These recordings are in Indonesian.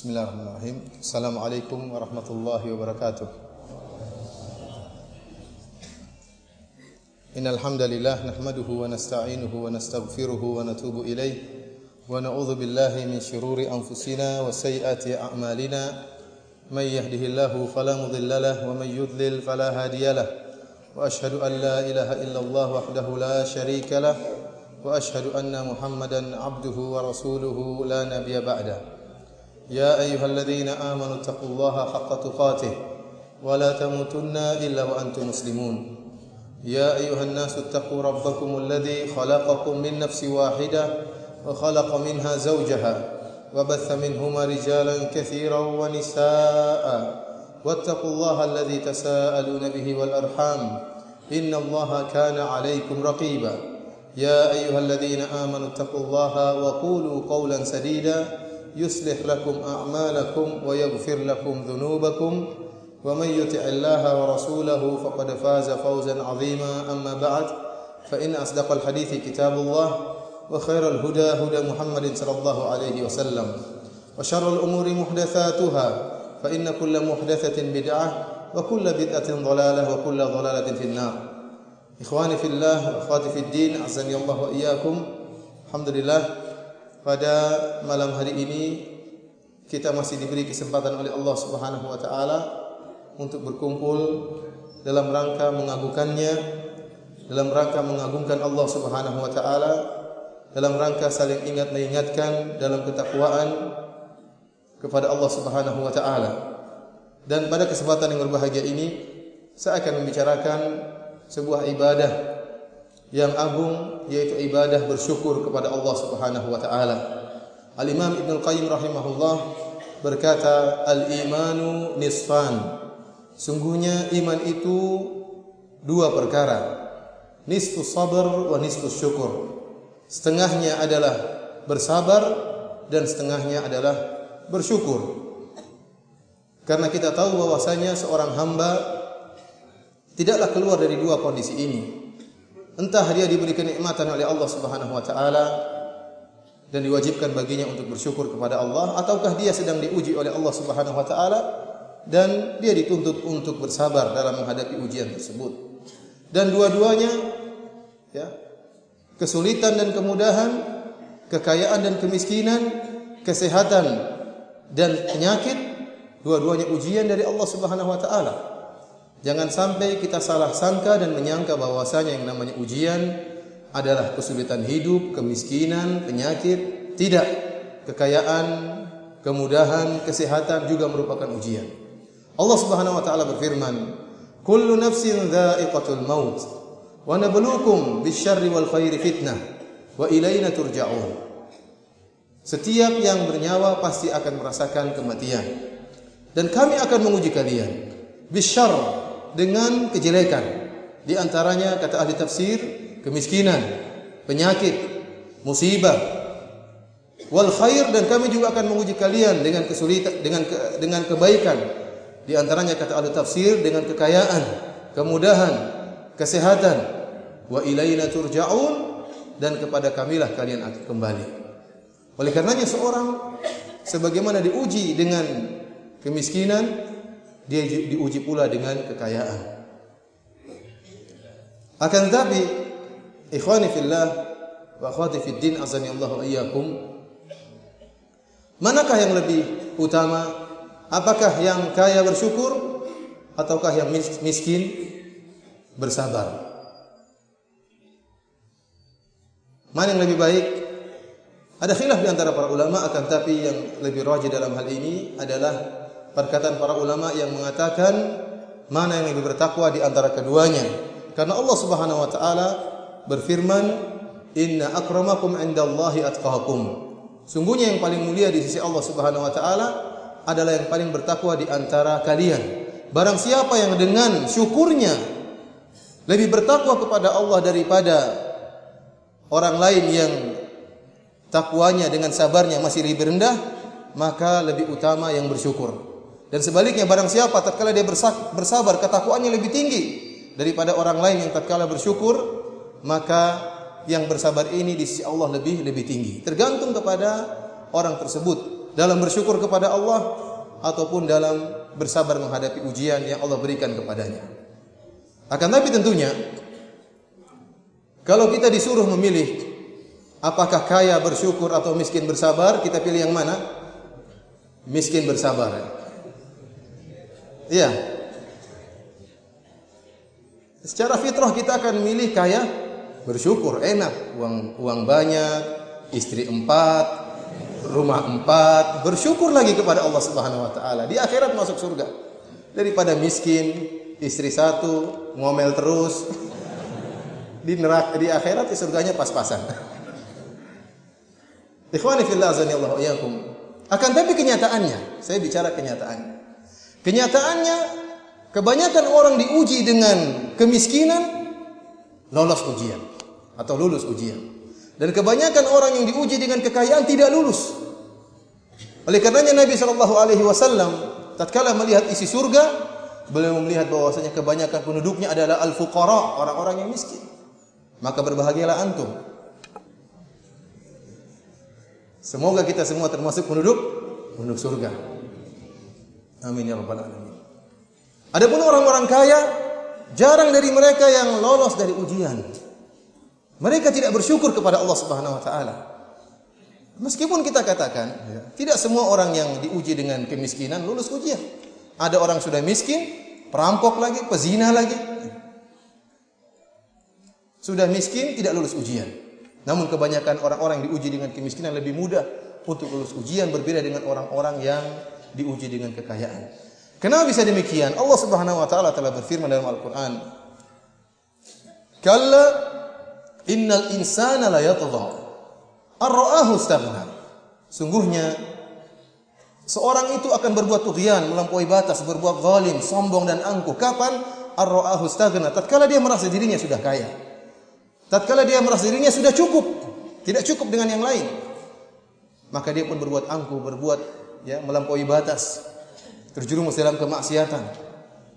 Bismillahirrahmanirrahim. Assalamualaikum warahmatullahi wabarakatuh. Innal hamdalillah nahmaduhu wa nasta'inuhu wa nastaghfiruhu wa natubu ilayh wa na'udzu billahi min shururi anfusina wa sayyiati a'malina. May yahdihillahu fala mudilla lahu wa may yudlil fala hadiya lahu. Wa ashhadu an la ilaha illallah wahdahu la syarika lahu wa ashhadu anna Muhammadan 'abduhu wa rasuluhu la nabiyya ba'da. يا أيها الذين آمنوا اتقوا الله حق تقاته ولا تموتن إلا وأنتم مسلمون يا أيها الناس اتقوا ربكم الذي خلقكم من نفس واحدة وخلق منها زوجها وبث منهما رجالا كثيرا ونساء واتقوا الله الذي تساءلون به والأرحام إن الله كان عليكم رقيبا يا أيها الذين آمنوا اتقوا الله وقولوا قولا سديدا يصلح لكم أعمالكم ويغفر لكم ذنوبكم ومن يطع الله ورسوله فقد فاز فوزا عظيما أما بعد فإن أصدق الحديث كتاب الله وخير الهدى هدى محمد صلى الله عليه وسلم وشر الأمور محدثاتها فإن كل محدثة بدعة وكل بدعة ضلالة وكل ضلالة في النار إخواني في الله وأخواتي في الدين أعزني الله وإياكم. Alhamdulillah, pada malam hari ini kita masih diberi kesempatan oleh Allah Subhanahu wa taala untuk berkumpul dalam rangka mengagungkannya, dalam rangka mengagungkan Allah Subhanahu wa taala, dalam rangka saling ingat mengingatkan dalam ketakwaan kepada Allah Subhanahu wa taala. Dan pada kesempatan yang berbahagia ini saya akan membicarakan sebuah ibadah yang agung, yaitu ibadah bersyukur kepada Allah Subhanahu wa taala. Al-Imam Ibnu Qayyim rahimahullah berkata, al-imanu nisfan. Sungguhnya iman itu dua perkara. Nisfus sabr wa nisfus syukur. Setengahnya adalah bersabar dan setengahnya adalah bersyukur. Karena kita tahu bahwasanya seorang hamba tidaklah keluar dari dua kondisi ini. Entah dia diberi kenikmatan oleh Allah Subhanahu wa taala dan diwajibkan baginya untuk bersyukur kepada Allah, ataukah dia sedang diuji oleh Allah Subhanahu wa taala dan dia dituntut untuk bersabar dalam menghadapi ujian tersebut. Dan dua-duanya, ya, kesulitan dan kemudahan, kekayaan dan kemiskinan, kesehatan dan penyakit, dua-duanya ujian dari Allah Subhanahu wa taala. Jangan sampai kita salah sangka dan menyangka bahwasanya yang namanya ujian adalah kesulitan hidup, kemiskinan, penyakit. Tidak. Kekayaan, kemudahan, kesehatan juga merupakan ujian. Allah Subhanahu wa taala berfirman, "Kullu nafsin dha'iqatul maut wa nabluukum bisyarri wal khairi fitnah wa ilaina turja'un." Setiap yang bernyawa pasti akan merasakan kematian. Dan kami akan menguji kalian bisyarr, dengan kejelekan. Di antaranya kata ahli tafsir, kemiskinan, penyakit, musibah. Wal khair, dan kami juga akan menguji kalian dengan kesulitan, dengan kebaikan. Di antaranya kata ahli tafsir dengan kekayaan, kemudahan, kesehatan. Wa ilaina turja'un, dan kepada kamilah kalian akan kembali. Oleh karenanya seorang sebagaimana diuji dengan kemiskinan, dia diuji pula dengan kekayaan. Akan tetapi, ikhwani fillah wa akhwati fid din, azani Allah wa iyyakum, manakah yang lebih utama? Apakah yang kaya bersyukur ataukah yang miskin bersabar? Mana yang lebih baik? Ada khilaf di antara para ulama, akan tetapi yang lebih rajih dalam hal ini adalah perkataan para ulama yang mengatakan mana yang lebih bertakwa di antara keduanya. Karena Allah Subhanahu wa taala berfirman, "Inna akramakum 'indallahi atqakum." Sungguhnya yang paling mulia di sisi Allah Subhanahu wa taala adalah yang paling bertakwa di antara kalian. Barang siapa yang dengan syukurnya lebih bertakwa kepada Allah daripada orang lain yang takwanya dengan sabarnya masih lebih rendah, maka lebih utama yang bersyukur. Dan sebaliknya, barang siapa tatkala dia bersabar, ketakwaannya lebih tinggi daripada orang lain yang tatkala bersyukur, maka yang bersabar ini di sisi Allah lebih tinggi. Tergantung kepada orang tersebut. dalam bersyukur kepada Allah ataupun dalam bersabar menghadapi ujian yang Allah berikan kepadanya. Akan tapi tentunya kalau kita disuruh memilih apakah kaya bersyukur atau miskin bersabar, kita pilih yang mana? Miskin bersabar. Iya. Secara fitrah kita akan memilih kaya bersyukur, enak, uang banyak, istri 4, rumah 4, bersyukur lagi kepada Allah Subhanahu wa taala. Di akhirat masuk surga. Daripada miskin, istri 1, ngomel terus. Di neraka, di akhirat di surganya pas-pasan. Ikhwani fillah azanillahu wa iyyakum. Akan tapi kenyataannya, saya bicara kenyataannya. Kenyataannya kebanyakan orang diuji dengan kemiskinan lolos ujian atau lulus ujian. Dan kebanyakan orang yang diuji dengan kekayaan tidak lulus. Oleh karenanya Nabi SAW tatkala melihat isi surga, beliau melihat bahwasanya kebanyakan penduduknya adalah al-fuqara, orang-orang yang miskin. Maka berbahagialah antum. Semoga kita semua termasuk penduduk surga. Amin ya rabbal alamin. Adapun orang-orang kaya, jarang dari mereka yang lolos dari ujian. Mereka tidak bersyukur kepada Allah Subhanahu wa taala. Meskipun kita katakan, tidak semua orang yang diuji dengan kemiskinan lulus ujian. Ada orang sudah miskin, perampok lagi, pezina lagi. Sudah miskin tidak lulus ujian. Namun kebanyakan orang-orang yang diuji dengan kemiskinan lebih mudah untuk lulus ujian, berbeda dengan orang-orang yang diuji dengan kekayaan. Kenapa bisa demikian? Allah Subhanahu wa taala telah berfirman dalam Al-Qur'an, "Kalla innal insana la yatgha ar-ra'ahu istaghna." Sungguhnya seorang itu akan berbuat tughyan, melampaui batas, berbuat zalim, sombong dan angkuh. Kapan? Ar-ra'ahu istaghna, tatkala dia merasa dirinya sudah kaya. Tatkala dia merasa dirinya sudah cukup, tidak cukup dengan yang lain, maka dia pun berbuat angkuh, berbuat melampaui batas, terjerumus dalam kemaksiatan.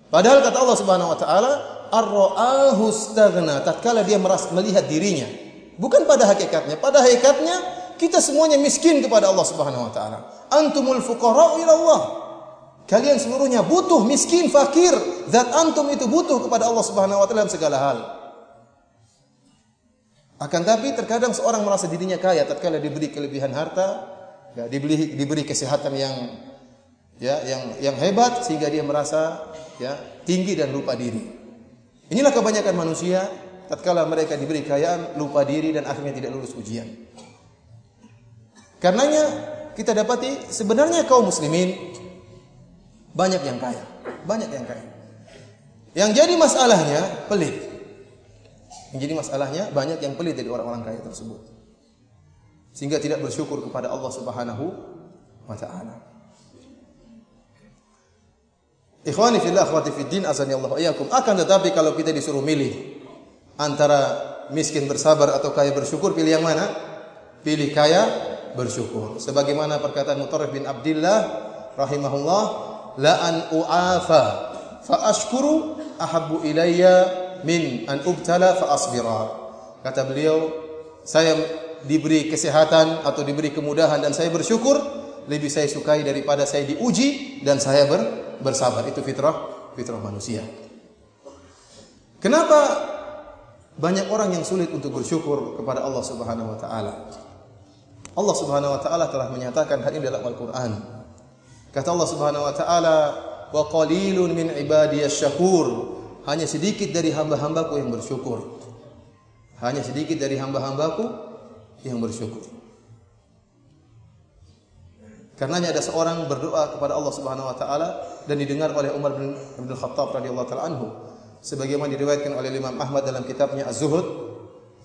Padahal kata Allah Subhanahu wa taala, ar-ra'ahu istaghna, tatkala dia merasa melihat dirinya, bukan pada hakikatnya. Pada hakikatnya kita semuanya miskin kepada Allah Subhanahu wa taala. Antumul fuqara'u ila Allah. Kalian seluruhnya butuh, miskin, fakir. Zat antum itu butuh kepada Allah Subhanahu wa taala dalam segala hal. Akan tapi terkadang seorang merasa dirinya kaya tatkala diberi kelebihan harta, diberi kesehatan yang hebat sehingga dia merasa tinggi dan lupa diri. Inilah kebanyakan manusia tatkala mereka diberi kekayaan lupa diri dan akhirnya tidak lulus ujian. Karenanya kita dapati sebenarnya kaum muslimin banyak yang kaya, banyak yang kaya. Yang jadi masalahnya pelit. Yang jadi masalahnya banyak yang pelit dari orang-orang kaya tersebut, sehingga tidak bersyukur kepada Allah Subhanahu wa taala. Ikhwani fillah, akhwati fid din, azani Allah wa iyyakum. Akan tetapi kalau kita disuruh milih antara miskin bersabar atau kaya bersyukur, pilih yang mana? Pilih kaya bersyukur. Sebagaimana perkataan Mutarrif bin Abdillah rahimahullah, la an u'afa fa ashkuru ahabbu ilayya min an ubtala fa asbira. Kata beliau, saya diberi kesehatan atau diberi kemudahan dan saya bersyukur, lebih saya sukai daripada saya diuji dan saya bersabar. Itu fitrah manusia. Kenapa banyak orang yang sulit untuk bersyukur kepada Allah Subhanahu wa taala? Allah Subhanahu wa taala telah menyatakan hal ini dalam Al-Qur'an. Kata Allah Subhanahu wa taala, "Wa qalilun min ibadiyasy syakur." Hanya sedikit dari hamba-hambaku yang bersyukur. Hanya sedikit dari hamba-hambaku yang bersyukur. Karenanya ada seorang berdoa kepada Allah Subhanahu wa taala dan didengar oleh Umar bin Khattab radhiyallahu taala anhu. Sebagaimana diriwayatkan oleh Imam Ahmad dalam kitabnya Az-Zuhud,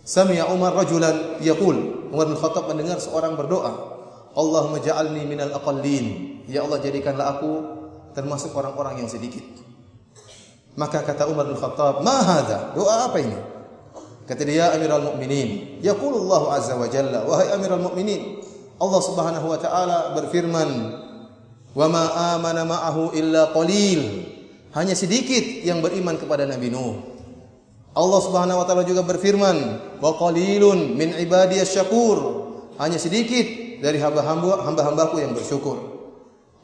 sami'a Umar rajulan yaqul. Umar bin Khattab mendengar seorang berdoa, Allahumma ja'alni minal aqallin. Ya Allah, jadikanlah aku termasuk orang-orang yang sedikit. Maka kata Umar bin Khattab, "Ma hadza?" Doa apa ini? Kata dia, Amirul Mukminin, yaqulullahu azza wa jalla, wahai Amirul Mukminin, Allah Subhanahu wa taala berfirman, "Wa ma amana ma'ahu illa qalil." Hanya sedikit yang beriman kepada Nabi Nuh. Allah Subhanahu wa taala juga berfirman, "Wa qalilun min ibadiyasy syakur." Hanya sedikit dari hamba-hambaku yang bersyukur.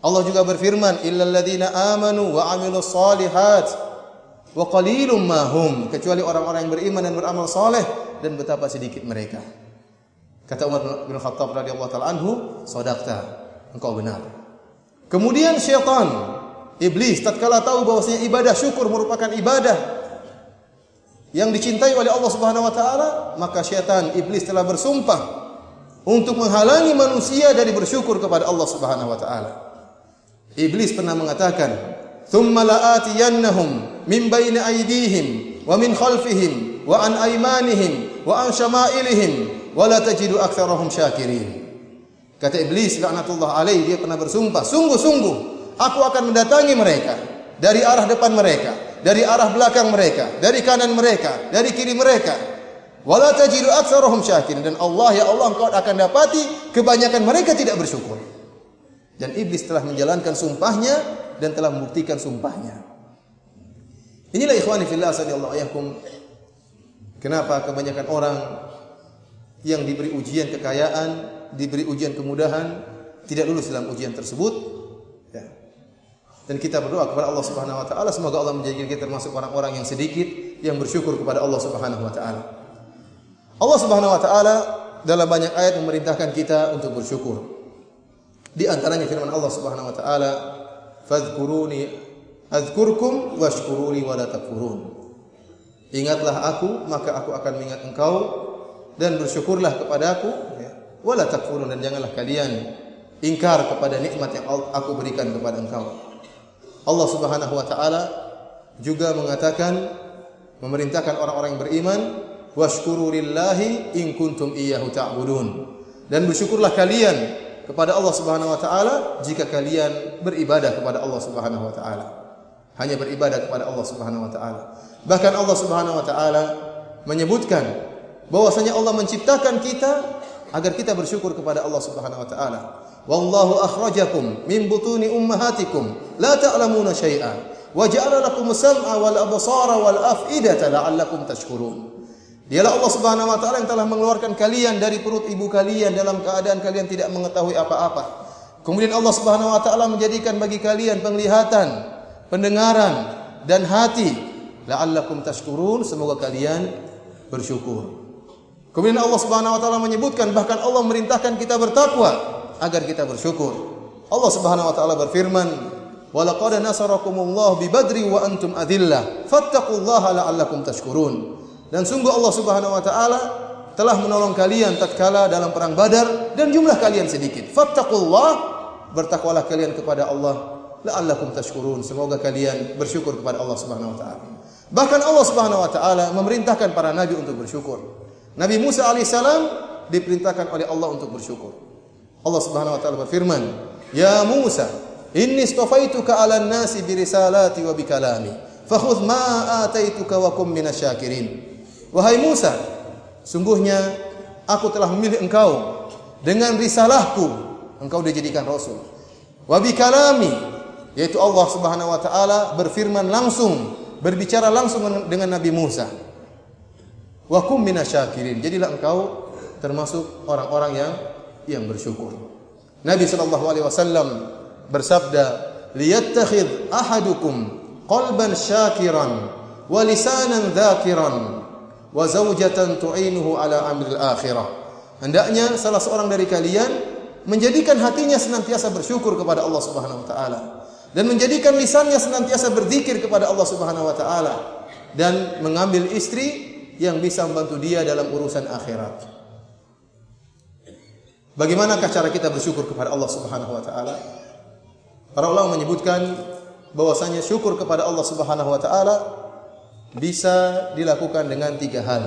Allah juga berfirman, illal ladzina amanu wa 'amilus shalihat wa qalilum ma hum, kecuali orang-orang yang beriman dan beramal saleh, dan betapa sedikit mereka. Kata Umar bin Khattab radhiyallahu taala anhu, "Shadaqta, engkau benar." Kemudian syaitan, iblis, tatkala tahu bahwasanya ibadah syukur merupakan ibadah yang dicintai oleh Allah Subhanahu wa taala, maka syaitan, iblis telah bersumpah untuk menghalangi manusia dari bersyukur kepada Allah Subhanahu wa taala. Iblis pernah mengatakan, "Tsumma la'atiyannahum min baini aydihim wa min khalfihim wa an aymanihim wa an syama'ilihim wa la tajidu aktsarahum syakirin." Kata iblis laknatullah alaihi, dia pernah bersumpah, sungguh-sungguh aku akan mendatangi mereka dari arah depan mereka, dari arah belakang mereka, dari kanan mereka, dari kiri mereka. Wala tajidu aktsarahum syakirin, dan Allah, ya Allah, engkau akan dapati kebanyakan mereka tidak bersyukur. Dan iblis telah menjalankan sumpahnya dan telah membuktikan sumpahnya. Inilah ikhwani fillah sallallahu alaihi wasallam, kenapa kebanyakan orang yang diberi ujian kekayaan, diberi ujian kemudahan, tidak lulus dalam ujian tersebut. Ya. Dan kita berdoa kepada Allah Subhanahu wa taala, semoga Allah menjadikan kita termasuk orang-orang yang sedikit yang bersyukur kepada Allah Subhanahu wa taala. Allah Subhanahu wa taala dalam banyak ayat memerintahkan kita untuk bersyukur. Di antaranya firman Allah Subhanahu wa taala, "Fadhkuruni adzkurkum washkuruni wa la takfurun." Ingatlah aku, maka aku akan mengingat engkau, dan bersyukurlah kepadaku, ya. Wa la takfurun, dan janganlah kalian ingkar kepada nikmat yang aku berikan kepada engkau. Allah Subhanahu wa taala juga mengatakan, memerintahkan orang-orang yang beriman, washkuru lillahi in kuntum iyyahu ta'budun, dan bersyukurlah kalian kepada Allah Subhanahu wa taala jika kalian beribadah kepada Allah Subhanahu wa taala. Hanya beribadah kepada Allah Subhanahu wa taala. Bahkan Allah Subhanahu wa taala menyebutkan bahwasanya Allah menciptakan kita agar kita bersyukur kepada Allah Subhanahu wa taala. Wallahu akhrajakum min butuni ummahatikum la ta'lamuna syai'an wa ja'ala lakumus sam'a wal absara wal af'idata la'allakum tashkurun. Dialah Allah Subhanahu wa taala yang telah mengeluarkan kalian dari perut ibu kalian dalam keadaan kalian tidak mengetahui apa-apa. Kemudian Allah Subhanahu wa taala menjadikan bagi kalian penglihatan, pendengaran dan hati, la'allakum tashkurun, semoga kalian bersyukur. Kemudian Allah Subhanahu wa taala menyebutkan, bahkan Allah merintahkan kita bertakwa agar kita bersyukur. Allah Subhanahu wa taala berfirman, "Wa laqad nasarakumullahu bi Badri wa antum adillah, fattaqullaha la'allakum tashkurun." Dan sungguh Allah Subhanahu wa taala telah menolong kalian tatkala dalam perang Badar dan jumlah kalian sedikit. Fattaqullah, bertakwalah kalian kepada Allah, la'allakum tashkurun, semoga kalian bersyukur kepada Allah Subhanahu wa taala. Bahkan Allah Subhanahu wa taala memerintahkan para nabi untuk bersyukur. Nabi Musa alaihissalam diperintahkan oleh Allah untuk bersyukur. Allah Subhanahu wa taala berfirman, "Ya Musa, inni istafaituka 'alan nasi bi risalati wa bi kalami, fakhudh ma ataituka wa kum minasyakirin." Wahai Musa, sungguhnya aku telah memilih engkau dengan risalahku, engkau dijadikan rasul. Wa bi kalami, yaitu Allah Subhanahu wa taala berfirman langsung, berbicara langsung dengan Nabi Musa. Wa kum minasyakirin, jadilah engkau termasuk orang-orang yang bersyukur. Nabi sallallahu alaihi wasallam bersabda, "Liyattakhidh ahadukum qalban syakiran wa lisanan dzakiran wa zawjatan tu'inuhu ala amril akhirah." Hendaknya salah seorang dari kalian menjadikan hatinya senantiasa bersyukur kepada Allah Subhanahu wa taala, dan menjadikan lisannya senantiasa berzikir kepada Allah Subhanahu wa taala, dan mengambil istri yang bisa membantu dia dalam urusan akhirat. Bagaimanakah cara kita bersyukur kepada Allah Subhanahu wa taala? Para ulama menyebutkan bahwasanya syukur kepada Allah Subhanahu wa taala bisa dilakukan dengan 3 hal,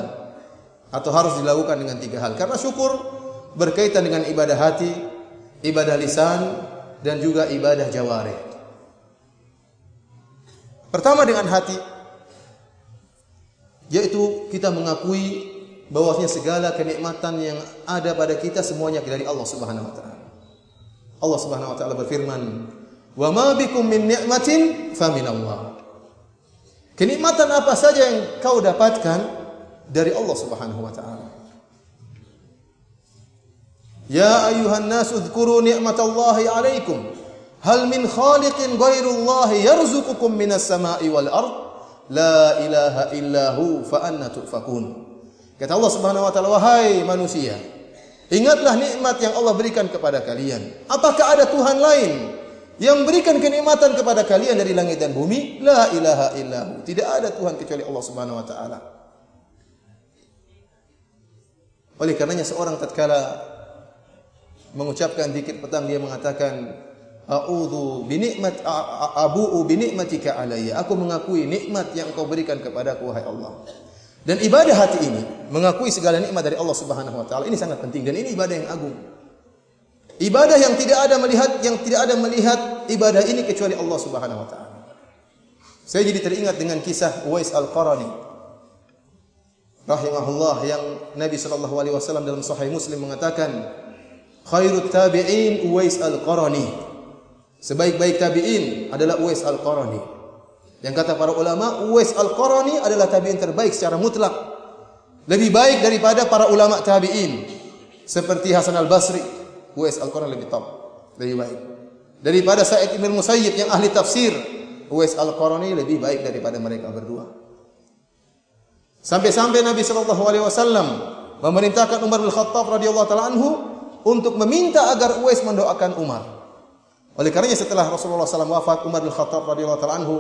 atau harus dilakukan dengan 3 hal. Karena syukur berkaitan dengan ibadah hati, ibadah lisan, dan juga ibadah jawarih. Pertama dengan hati, yaitu kita mengakui bahwasanya segala kenikmatan yang ada pada kita semuanya dari Allah Subhanahu wa taala. Allah Subhanahu wa taala berfirman, "Wa ma bikum min ni'matin fa minallah." Kenikmatan apa saja yang kau dapatkan dari Allah Subhanahu wa taala. Ya ayuhan nas udhkuru ni'matallahi 'alaikum. Hal min khaliqin ghairullahi yarzuqukum minas sama'i wal ard. La ilaha illahu fa anna tufakun. Kata Allah Subhanahu wa taala, wahai manusia, ingatlah nikmat yang Allah berikan kepada kalian. Apakah ada Tuhan lain yang berikan kenikmatan kepada kalian dari langit dan bumi? La ilaha illahu. Tidak ada Tuhan kecuali Allah Subhanahu wa taala. Oleh karenanya seorang tatkala mengucapkan zikir petang, dia mengatakan a'udzu abu'u bi ni'matika alayya. Aku mengakui nikmat yang Engkau berikan kepadaku wahai Allah. Dan ibadah hati ini mengakui segala nikmat dari Allah Subhanahu wa taala ini sangat penting dan ini ibadah yang agung. Ibadah yang tidak ada melihat ibadah ini kecuali Allah Subhanahu wa taala. Saya jadi teringat dengan kisah Uwais Al-Qarani rahimahullah yang Nabi sallallahu alaihi wasallam dalam Sahih Muslim mengatakan, khairut tabi'in Uwais Al-Qarani. Sebaik-baik tabi'in adalah Uwais Al-Qarani. Yang kata para ulama, Uwais Al-Qarani adalah tabi'in terbaik secara mutlak. Lebih baik daripada para ulama tabi'in seperti Hasan Al-Basri. Uwais Al-Qarani lebih top, lebih baik. Daripada Sa'id bin Musayyib yang ahli tafsir, Uwais Al-Qarani lebih baik daripada mereka berdua. Sampai-sampai Nabi sallallahu alaihi wasallam memerintahkan Umar bin Khattab radhiyallahu taala anhu untuk meminta agar Uwais mendoakan Umar. Oleh karenanya setelah Rasulullah SAW wafat, Umar bin Khattab radhiyallahu taala anhu,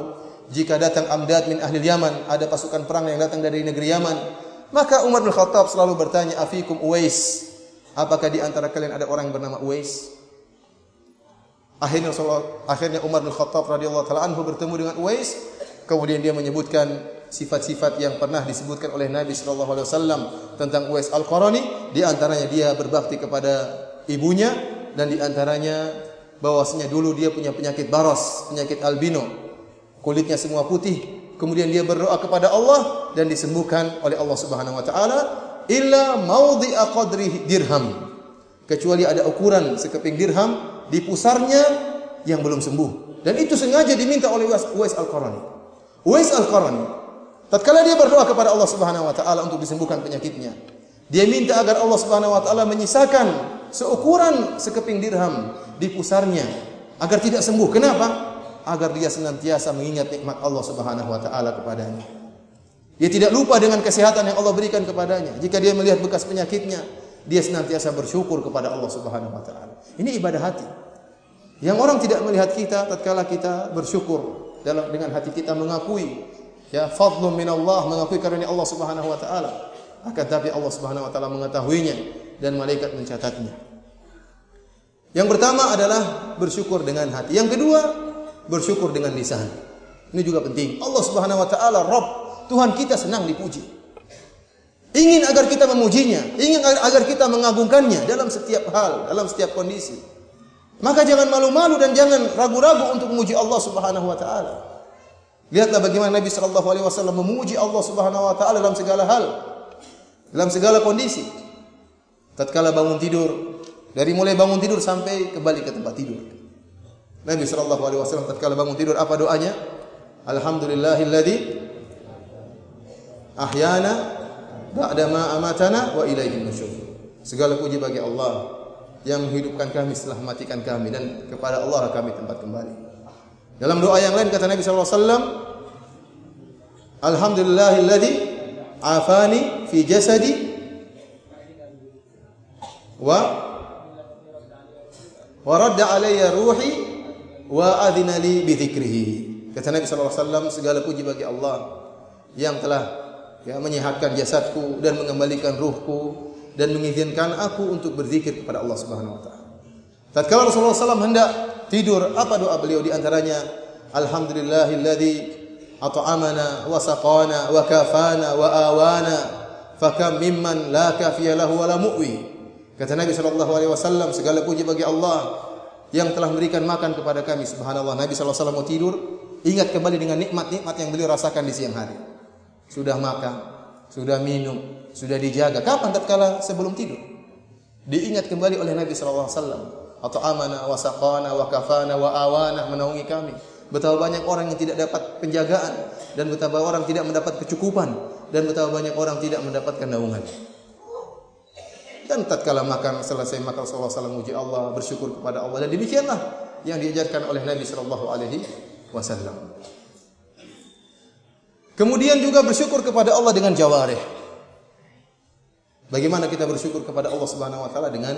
jika datang amdad min ahli Yaman, ada pasukan perang yang datang dari negeri Yaman, maka Umar bin Khattab selalu bertanya, afikum Uwais? Apakah di antara kalian ada orang yang bernama Uwais? Akhirnya Umar bin Khattab radhiyallahu taala anhu bertemu dengan Uwais, kemudian dia menyebutkan sifat-sifat yang pernah disebutkan oleh Nabi sallallahu alaihi wasallam tentang Uwais Al-Qarani. Di antaranya dia berbakti kepada ibunya, dan di antaranya bahwasanya dulu dia punya penyakit baros, penyakit albino, kulitnya semua putih. Kemudian dia berdoa kepada Allah dan disembuhkan oleh Allah Subhanahu wa taala, illa maudhi'a qadri dirham, kecuali ada ukuran sekeping dirham di pusarnya yang belum sembuh, dan itu sengaja diminta oleh Uwais Al-Qarani. Uwais Al-Qarani tatkala dia berdoa kepada Allah Subhanahu wa taala untuk disembuhkan penyakitnya, dia minta agar Allah Subhanahu wa taala menyisakan seukuran sekeping dirham di pusarnya agar tidak sembuh. Kenapa? Agar dia senantiasa mengingat nikmat Allah Subhanahu wa taala kepadanya. Dia tidak lupa dengan kesehatan yang Allah berikan kepadanya. Jika dia melihat bekas penyakitnya, dia senantiasa bersyukur kepada Allah Subhanahu wa taala. Ini ibadah hati. Yang orang tidak melihat kita tatkala kita bersyukur dengan hati kita mengakui ya fadlun minallah, mengakui karunia Allah Subhanahu wa taala. Akan tapi Allah Subhanahu wa taala mengetahuinya dan malaikat mencatatnya. Yang pertama adalah bersyukur dengan hati. Yang kedua, bersyukur dengan lisan. Ini juga penting. Allah Subhanahu wa taala Rabb, Tuhan kita senang dipuji. Ingin agar kita memujinya, ingin agar kita mengagungkannya dalam setiap hal, dalam setiap kondisi. Maka jangan malu-malu dan jangan ragu-ragu untuk memuji Allah Subhanahu wa taala. Lihatlah bagaimana Nabi sallallahu alaihi wasallam memuji Allah Subhanahu wa taala dalam segala hal, dalam segala kondisi. Tatkala bangun tidur, dari mulai bangun tidur sampai kembali ke tempat tidur, Nabi sallallahu alaihi wasallam tatkala bangun tidur apa doanya? Alhamdulillahilladzi ahyana ba'da ma amatana wa ilaihin nusyur. Segala puji bagi Allah yang menghidupkan kami setelah mematikan kami, dan kepada Allah kami tempat kembali. Dalam doa yang lain kata Nabi sallallahu alaihi wasallam, alhamdulillahilladzi afani fi jasadi wa radda alayya ruhi wa adhina li bi dzikrihi. Kata Nabi sallallahu alaihi wasallam, segala puji bagi Allah yang telah menyehatkan jasadku dan mengembalikan ruhku dan mengizinkan aku untuk berzikir kepada Allah Subhanahu wa taala. Tatkala Rasulullah SAW hendak tidur, apa doa beliau? Di antaranya, alhamdulillahilladzi at'amana wa saqana wa kafana wa awana fakam mimman la kafiya lahu wa la mu'wi. Kata Nabi sallallahu alaihi wasallam, segala puji bagi Allah yang telah memberikan makan kepada kami. Subhanallah, Nabi sallallahu alaihi wasallam mau tidur, ingat kembali dengan nikmat-nikmat yang beliau rasakan di siang hari. Sudah makan, sudah minum, sudah dijaga. Kapan? Tatkala sebelum tidur. Diingat kembali oleh Nabi sallallahu alaihi wasallam, at'amana wa saqana wa kafana wa awana, menaungi kami. Betapa banyak orang yang tidak dapat penjagaan, dan betapa orang tidak mendapat kecukupan, dan betapa banyak orang tidak mendapatkan naungan. Dan tatkala makan, selesai makan Rasulullah SAW memuji Allah, bersyukur kepada Allah, dan demikianlah yang diajarkan oleh Nabi sallallahu alaihi wasallam. Kemudian juga bersyukur kepada Allah dengan jawarih. Bagaimana kita bersyukur kepada Allah Subhanahu wa taala? Dengan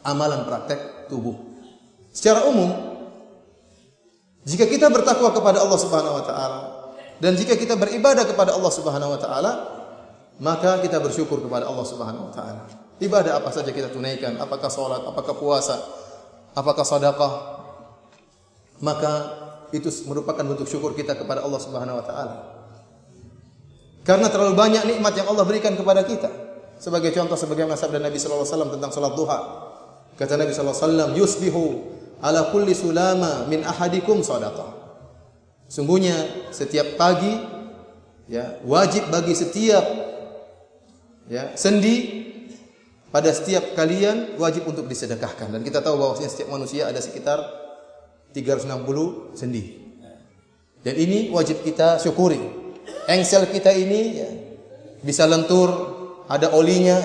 amalan praktek tubuh. Secara umum, jika kita bertakwa kepada Allah Subhanahu wa taala dan jika kita beribadah kepada Allah Subhanahu wa taala, maka kita bersyukur kepada Allah Subhanahu wa taala. Ibadah apa saja kita tunaikan, apakah salat, apakah puasa, apakah sedekah, maka itu merupakan bentuk syukur kita kepada Allah Subhanahu wa taala. Karena terlalu banyak nikmat yang Allah berikan kepada kita. Sebagai contoh, sebagaimana sabda Nabi sallallahu alaihi wasallam tentang salat duha. Kata Nabi sallallahu alaihi wasallam, "Yusbihu ala kulli sulama min ahadikum shadaqah." Sungguhnya setiap pagi, ya, wajib bagi setiap, ya, sendi pada setiap kalian wajib untuk disedekahkan. Dan kita tahu bahwasanya setiap manusia ada sekitar 360 sendi. Dan ini wajib kita syukuri. Engsel kita ini, ya, bisa lentur, ada olinya.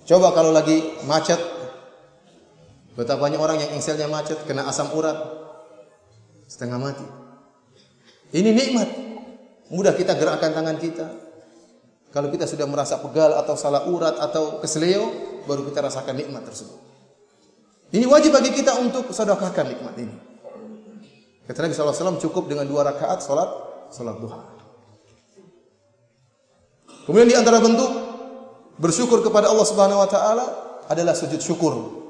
Coba kalau lagi macet, betapa banyak orang yang engselnya macet, kena asam urat, setengah mati. Ini nikmat. Mudah kita gerakkan tangan kita. Kalau kita sudah merasa pegal atau salah urat atau keseleo, baru kita rasakan nikmat tersebut. Ini wajib bagi kita untuk sedekahkan nikmat ini. Kata Nabi SAW, cukup dengan 2 rakaat salat duha. Kemudian di antara bentuk bersyukur kepada Allah Subhanahu wa taala adalah sujud syukur.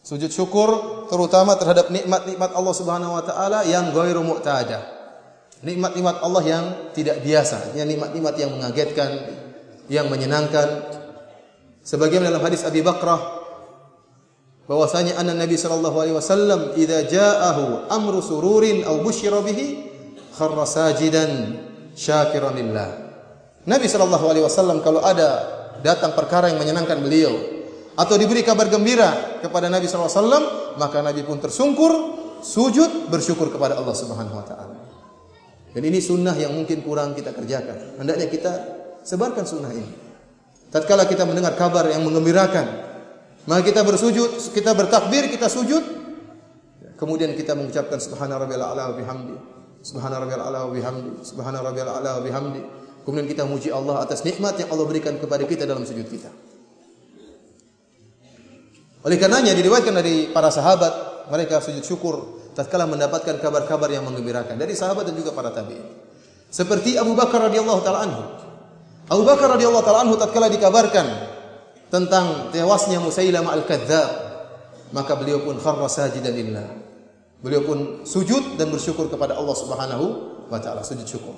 Sujud syukur terutama terhadap nikmat-nikmat Allah Subhanahu wa taala yang ghairu mu'tada. Nikmat-nikmat Allah yang tidak biasa, yang nikmat-nikmat yang mengagetkan, yang menyenangkan. Sebagaimana dalam hadis Abi Bakrah bahwasanya anna Nabi sallallahu alaihi wasallam idza ja'ahu amru sururin aw busyira bihi kharra sajidan syakiran lillah. Nabi sallallahu alaihi wasallam kalau ada datang perkara yang menyenangkan beliau atau diberi kabar gembira kepada Nabi sallallahu alaihi wasallam, maka Nabi pun tersungkur, sujud bersyukur kepada Allah Subhanahu wa taala. Dan ini sunnah yang mungkin kurang kita kerjakan. Hendaknya kita sebarkan sunnah ini. Tatkala kita mendengar kabar yang menggembirakan, maka kita bersujud, kita bertakbir, kita sujud, kemudian kita mengucapkan subhana rabbiyal a'la wa bihamdi, subhana rabbiyal a'la wa bihamdi, subhana rabbiyal a'la wa bihamdi. Kemudian kita muji Allah atas nikmat yang Allah berikan kepada kita dalam sujud kita. Oleh karenanya diriwayatkan dari para sahabat, mereka sujud syukur tatkala mendapatkan kabar-kabar yang menggembirakan dari sahabat dan juga para tabi'in. Seperti Abu Bakar radhiyallahu taala anhu. Abu Bakar radhiyallahu taala anhu tatkala dikabarkan tentang tewasnya Musailamah al-Kadzdzab, maka beliau pun kharra sajidan lillah. Beliau pun sujud dan bersyukur kepada Allah Subhanahu wa taala, sujud syukur.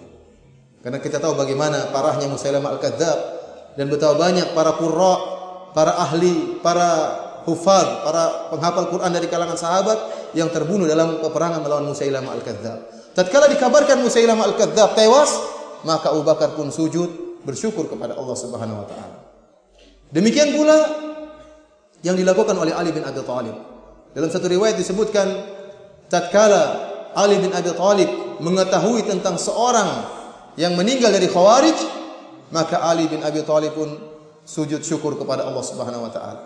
Karena kita tahu bagaimana parahnya Musailamah al-Kadzdzab dan betapa banyak para qurra, para ahli, para hufaz, para penghafal Quran dari kalangan sahabat yang terbunuh dalam peperangan melawan Musailamah al-Kadzdzab. Tatkala dikabarkan Musailamah al-Kadzdzab tewas, maka Abu Bakar pun sujud bersyukur kepada Allah Subhanahu wa taala. Demikian pula yang dilakukan oleh Ali bin Abi Thalib. Dalam satu riwayat disebutkan tatkala Ali bin Abi Thalib mengetahui tentang seorang yang meninggal dari Khawarij, maka Ali bin Abi Thalib pun sujud syukur kepada Allah Subhanahu wa taala.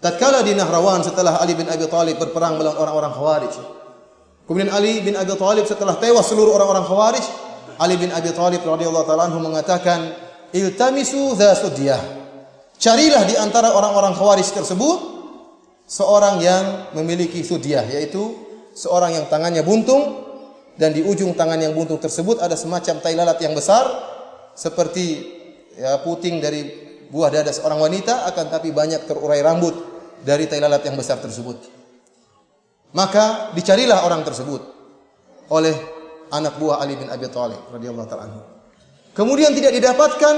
Tatkala di Nahrawan setelah Ali bin Abi Thalib berperang melawan orang-orang Khawarij, kemudian Ali bin Abi Thalib setelah tewas seluruh orang-orang Khawarij, Ali bin Abi Thalib radhiyallahu taala anhu mengatakan, "Iltamisu dza sudyah." Carilah di antara orang-orang Khawarij tersebut seorang yang memiliki sudyah, yaitu seorang yang tangannya buntung dan di ujung tangan yang buntung tersebut ada semacam tai lalat yang besar seperti, ya, puting dari buah dada seorang wanita, akan tapi banyak terurai rambut dari tai lalat yang besar tersebut. Maka dicarilah orang tersebut oleh anak buah Ali bin Abi Thalib radhiyallahu ta'ala anhu. Kemudian tidak didapatkan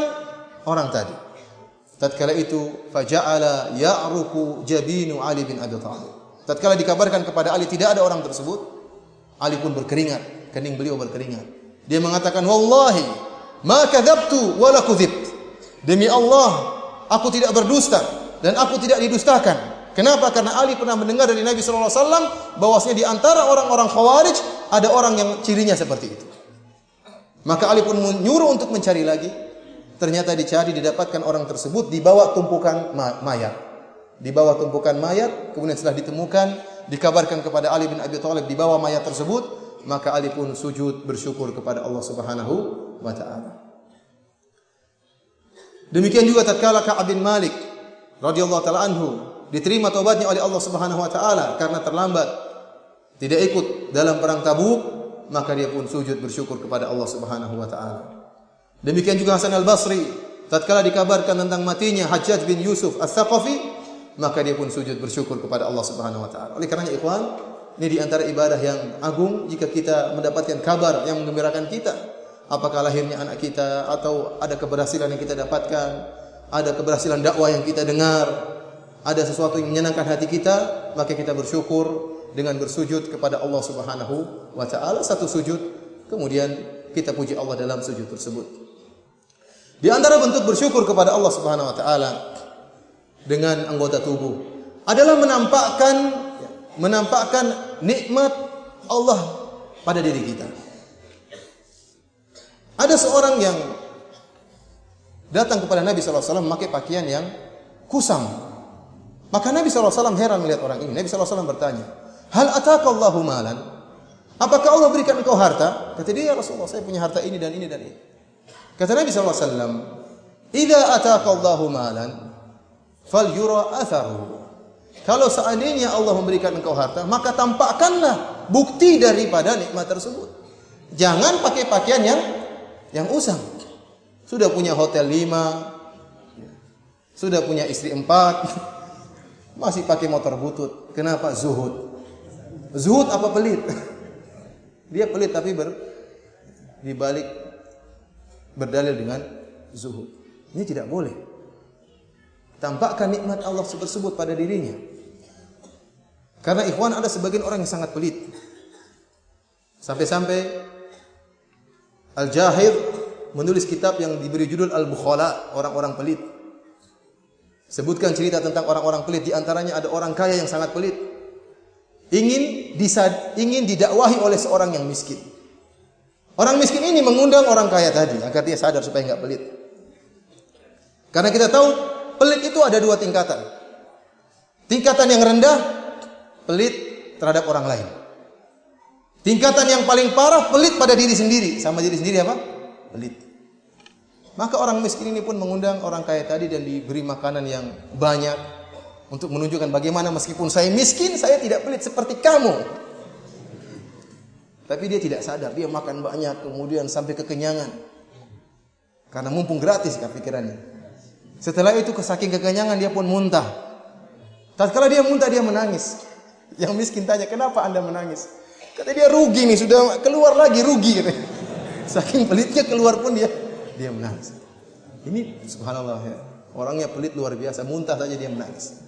orang tadi. Tatkala itu faja'ala ya'ruku jabinu Ali bin Abi Thalib. Tatkala dikabarkan kepada Ali tidak ada orang tersebut, Ali pun berkeringat, kening beliau berkeringat. Dia mengatakan, "Wallahi ma kadzabtu wa la kudzibt." Demi Allah, aku tidak berdusta dan aku tidak didustakan. Kenapa? Karena Ali pernah mendengar dari Nabi sallallahu alaihi wasallam bahwasanya di antara orang-orang Khawarij ada orang yang cirinya seperti itu. Maka Ali pun menyuruh untuk mencari lagi. ternyata dicari didapatkan orang tersebut di bawah tumpukan mayat. Di bawah tumpukan mayat, kemudian setelah ditemukan, dikabarkan kepada Ali bin Abi Thalib di bawah mayat tersebut, maka Ali pun sujud bersyukur kepada Allah Subhanahu wa taala. Demikian juga tatkala Ka'ab bin Malik radhiyallahu taala anhu diterima taubatnya oleh Allah Subhanahu wa taala karena terlambat tidak ikut dalam perang Tabuk, maka dia pun sujud bersyukur kepada Allah Subhanahu wa taala. Demikian juga Hasan al-Basri tatkala dikabarkan tentang matinya Hajjaj bin Yusuf Ats-Tsaqafi, maka dia pun sujud bersyukur kepada Allah Subhanahu wa taala. Oleh karenanya ikhwan, ini di antara ibadah yang agung jika kita mendapatkan kabar yang menggembirakan kita. Apakah lahirnya anak kita atau ada keberhasilan yang kita dapatkan, ada keberhasilan dakwah yang kita dengar, ada sesuatu yang menyenangkan hati kita, maka kita bersyukur dengan bersujud kepada Allah Subhanahu wa taala satu sujud, kemudian kita puji Allah dalam sujud tersebut. Di antara bentuk bersyukur kepada Allah Subhanahu wa taala dengan anggota tubuh adalah menampakkan nikmat Allah pada diri kita. Ada seorang yang datang kepada Nabi sallallahu alaihi wasallam memakai pakaian yang kusam. Maka Nabi sallallahu alaihi wasallam heran melihat orang ini. Nabi sallallahu alaihi wasallam bertanya, "Hal ataka Allahu malan?" Apakah Allah berikan engkau harta? Kata dia, "Ya Rasulullah, saya punya harta ini dan ini dan ini." Kata Nabi sallallahu alaihi wasallam, "Idza ataka Allahu malan, falyura atharuhu." Kalau seandainya Allah memberikan engkau harta, maka tampakkanlah bukti daripada nikmat tersebut. Jangan pakai pakaian yang usang. Sudah punya hotel 5, sudah punya istri 4, masih pakai motor butut. Kenapa? Zuhud. Zuhud apa pelit? Dia pelit tapi dibalik berdalil dengan zuhud. Ini tidak boleh. Tampakkan nikmat Allah tersebut pada dirinya. Karena ikhwan, ada sebagian orang yang sangat pelit. Sampai-sampai Al-Jahir menulis kitab yang diberi judul Al-Bukhala, orang-orang pelit. Sebutkan cerita tentang orang-orang pelit. Di antaranya ada orang kaya yang sangat pelit. Ingin didakwahi oleh seorang yang miskin. Orang miskin ini mengundang orang kaya tadi agar dia sadar supaya enggak pelit. Karena kita tahu pelit itu ada 2 tingkatan. Tingkatan yang rendah, pelit terhadap orang lain. Tingkatan yang paling parah, pelit pada diri sendiri. Sama diri sendiri apa? Pelit. Maka orang miskin ini pun mengundang orang kaya tadi dan diberi makanan yang banyak untuk menunjukkan bagaimana meskipun saya miskin, saya tidak pelit seperti kamu. Tapi dia tidak sadar, dia makan banyak kemudian sampai kekenyangan. Karena mumpung gratis kan pikirannya. Setelah itu saking kekenyangan dia pun muntah. Tatkala dia muntah dia menangis. Yang miskin tanya, "Kenapa Anda menangis?" Kata dia, "Rugi nih, sudah keluar lagi rugi." Saking pelitnya keluar pun dia menangis. Ini subhanallah ya. Orangnya pelit luar biasa, muntah saja dia menangis.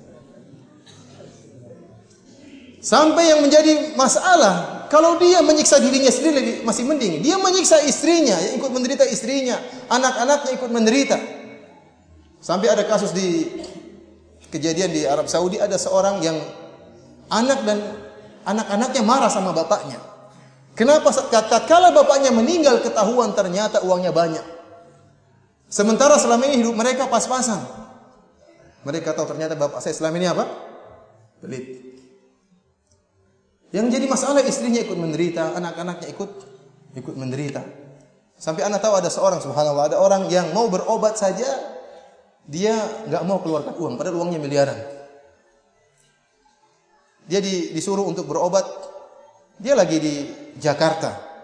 Sampai yang menjadi masalah, kalau dia menyiksa dirinya sendiri masih mending. Dia menyiksa istrinya, yang ikut menderita istrinya, anak-anaknya ikut menderita. Sampai ada kasus di kejadian di Arab Saudi, ada seorang yang anak-anaknya marah sama bapaknya. Kenapa? Tatkala bapaknya meninggal ketahuan ternyata uangnya banyak. Sementara selama ini hidup mereka pas-pasan. Mereka tahu ternyata bapak saya selama ini apa? Pelit. Yang jadi masalah istrinya ikut menderita, anak-anaknya ikut menderita. Sampai anak tahu ada seorang, subhanallah, ada orang yang mau berobat saja dia enggak mau keluarkan uang, padahal uangnya miliaran. Dia disuruh untuk berobat. Dia lagi di Jakarta.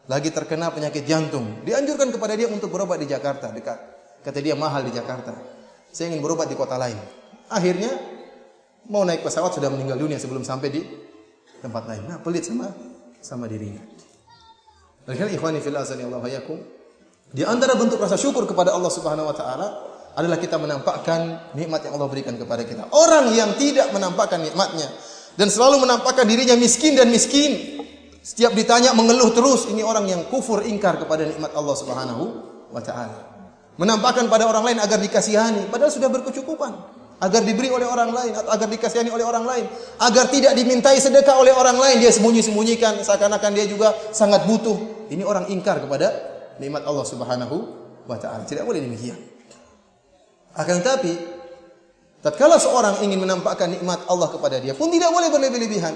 Lagi terkena penyakit jantung. Dianjurkan kepada dia untuk berobat di Jakarta, dekat. Kata dia mahal di Jakarta. Saya ingin berobat di kota lain. Akhirnya mau naik pesawat sudah meninggal dunia sebelum sampai di tempat lain. Nah, pelit sama dirinya. Dan ikhwani fil azani Allah hayakum. Di antara bentuk rasa syukur kepada Allah Subhanahu wa taala adalah kita menampakkan nikmat yang Allah berikan kepada kita. Orang yang tidak menampakkan nikmatnya dan selalu menampakkan dirinya miskin dan miskin, setiap ditanya mengeluh terus, ini orang yang kufur ingkar kepada nikmat Allah Subhanahu wa taala. Menampakkan pada orang lain agar dikasihani, padahal sudah berkecukupan, agar diberi oleh orang lain atau agar dikasihani oleh orang lain, agar tidak dimintai sedekah oleh orang lain, dia sembunyi-sembunyikan seakan-akan dia juga sangat butuh. Ini orang ingkar kepada nikmat Allah Subhanahu wa ta'ala. Tidak boleh demikian. Akan tetapi, tatkala seorang ingin menampakkan nikmat Allah kepada dia pun tidak boleh berlebih-lebihan.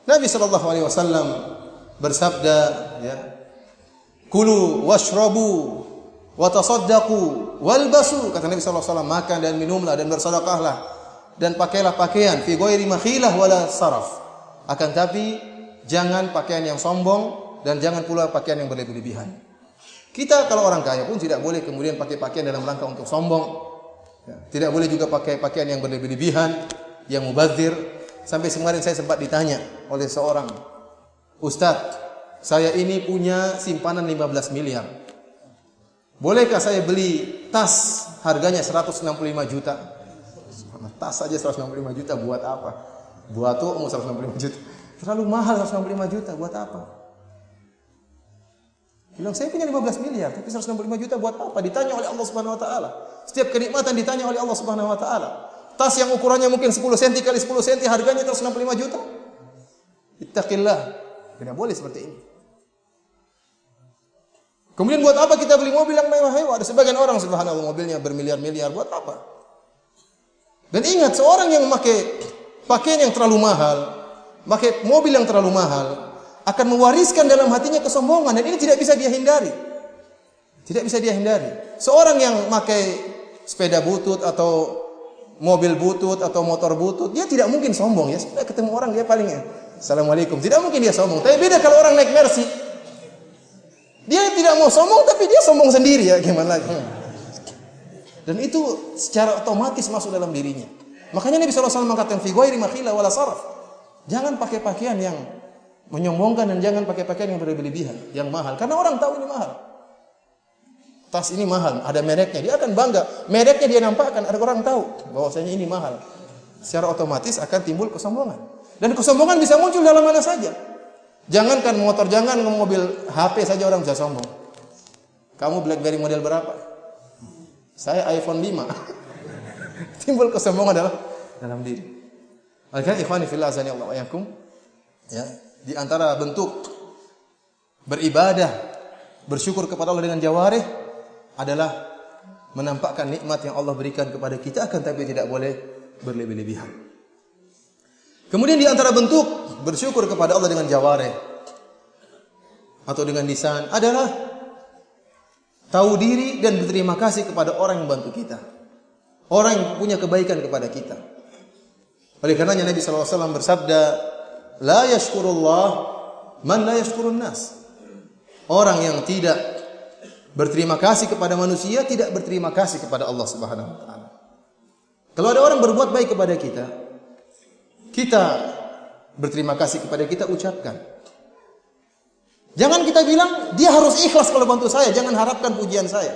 Nabi sallallahu alaihi wasallam bersabda, ya, kulu washrabu wa tasaddaqu walbasu, kata Nabi sallallahu alaihi wasallam, makan dan minumlah dan bersedekahlah dan pakailah pakaian fi ghairi makhilah wala saraf. Akan tapi jangan pakaian yang sombong dan jangan pula pakaian yang berlebih-lebihan. Kita kalau orang kaya pun tidak boleh kemudian pakai pakaian dalam rangka untuk sombong. Tidak boleh juga pakai pakaian yang berlebih-lebihan, yang mubazir. Sampai kemarin saya sempat ditanya oleh seorang ustaz, saya ini punya simpanan 15 miliar. Bolehkah saya beli tas harganya 165 juta? Tas saja 165 juta buat apa? Buat tuh mau 165 juta. Terlalu mahal 165 juta buat apa? Bilang saya punya 15 miliar, tapi 165 juta buat apa? Ditanya oleh Allah Subhanahu wa taala. Setiap kenikmatan ditanya oleh Allah Subhanahu wa taala. Tas yang ukurannya mungkin 10 cm kali 10 cm harganya 165 juta. Ittaqillah. Tidak boleh seperti ini. Kemudian buat apa kita beli mobil yang mewah-mewah? Ada sebagian orang subhanallah mobilnya bermiliar-miliar, buat apa? Dan ingat, seorang yang memakai pakaian yang terlalu mahal, memakai mobil yang terlalu mahal, akan mewariskan dalam hatinya kesombongan, dan ini tidak bisa dia hindari. Tidak bisa dia hindari. Seorang yang memakai sepeda butut atau mobil butut atau motor butut, dia tidak mungkin sombong ya. Sudah ketemu orang dia paling assalamualaikum. Tidak mungkin dia sombong. Tapi beda kalau orang naik Mercy. Dia tidak mau sombong tapi dia sombong sendiri ya, gimana lagi. Dan itu secara otomatis masuk dalam dirinya. Makanya Nabi SAW mengatakan fi ghairi makhila wala saraf. Jangan pakai pakaian yang menyombongkan dan jangan pakai pakaian yang berlebihan, yang mahal. Karena orang tahu ini mahal. Tas ini mahal, ada mereknya, dia akan bangga. Mereknya dia nampakkan, ada orang tahu bahwasanya ini mahal. Secara otomatis akan timbul kesombongan. Dan kesombongan bisa muncul dalam mana saja. Jangankan motor, jangan mobil, HP saja orang bisa sombong. Kamu BlackBerry model berapa? Saya iPhone 5. Timbul kesombongan dalam diri. Alhamdulillah ikhwani fillah azani Allah wa iyyakum. Ya, di antara bentuk beribadah, bersyukur kepada Allah dengan jawarih adalah menampakkan nikmat yang Allah berikan kepada kita, akan tapi tidak boleh berlebih-lebihan. Kemudian di antara bentuk bersyukur kepada Allah dengan jawarih atau dengan lisan adalah tahu diri dan berterima kasih kepada orang yang bantu kita. Orang yang punya kebaikan kepada kita. Oleh karenanya Nabi SAW bersabda, la yashkurullah man la yashkurun nas. Orang yang tidak berterima kasih kepada manusia tidak berterima kasih kepada Allah Subhanahu wa taala. Kalau ada orang berbuat baik kepada kita, kita berterima kasih kepada kita, ucapkan. Jangan kita bilang dia harus ikhlas kalau bantu saya, jangan harapkan pujian saya.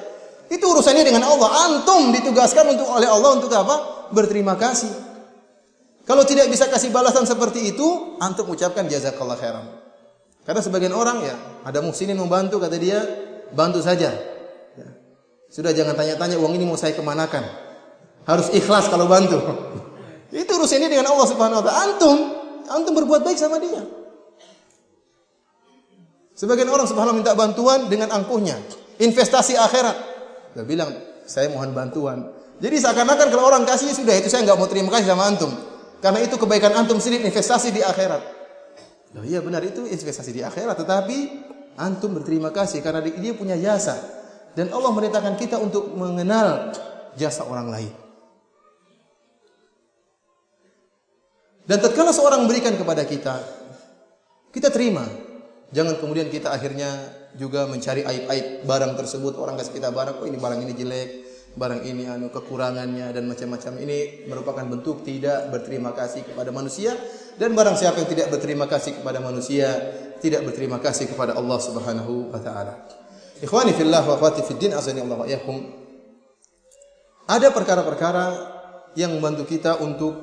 Itu urusannya dengan Allah. Antum ditugaskan oleh Allah untuk apa? Berterima kasih. Kalau tidak bisa kasih balasan seperti itu, antum ucapkan jazakallah khairan. Karena sebagian orang ya, ada muhsinin membantu, kata dia, bantu saja. Ya. Sudah jangan tanya-tanya uang ini mau saya kemanakan. Harus ikhlas kalau bantu. Itu urusannya dengan Allah Subhanahu wa taala. Antum berbuat baik sama dia. Sebagian orang subhanallah minta bantuan dengan angkuhnya, investasi akhirat. Dia bilang, saya mohon bantuan. Jadi seakan-akan kalau orang kasih sudah itu saya enggak mau terima kasih sama antum. Karena itu kebaikan antum sendiri, investasi di akhirat. Loh, iya benar itu investasi di akhirat, tetapi antum berterima kasih karena dia punya jasa. Dan Allah merintahkan kita untuk mengenal jasa orang lain. Dan tatkala seorang memberikan kepada kita, kita terima. Jangan kemudian kita akhirnya juga mencari aib-aib barang tersebut. Orang kasih kita barang, oh ini barang ini jelek, barang ini kekurangannya dan macam-macam. Ini merupakan bentuk tidak berterima kasih kepada manusia. Dan barang siapa yang tidak berterima kasih kepada manusia, tidak berterima kasih kepada Allah Subhanahu wa taala. Ikhwani fillah wa akhwati fid din, azani Allah wa iyyakum. Ada perkara-perkara yang membantu kita untuk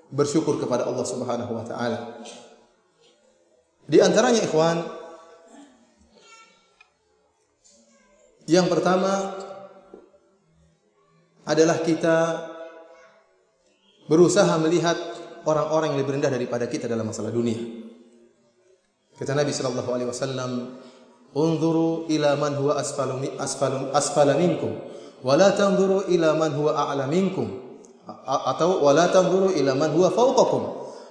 bersyukur kepada Allah Subhanahu wa taala. Di antaranya ikhwan, yang pertama adalah kita berusaha melihat orang-orang yang lebih rendah daripada kita dalam masalah dunia. Kata Nabi sallallahu alaihi wasallam, Unzuru ila man huwa asfala minkum wa la tanzuru ila man huwa a'la minkum atau wa la tanzuru ila man huwa fawqakum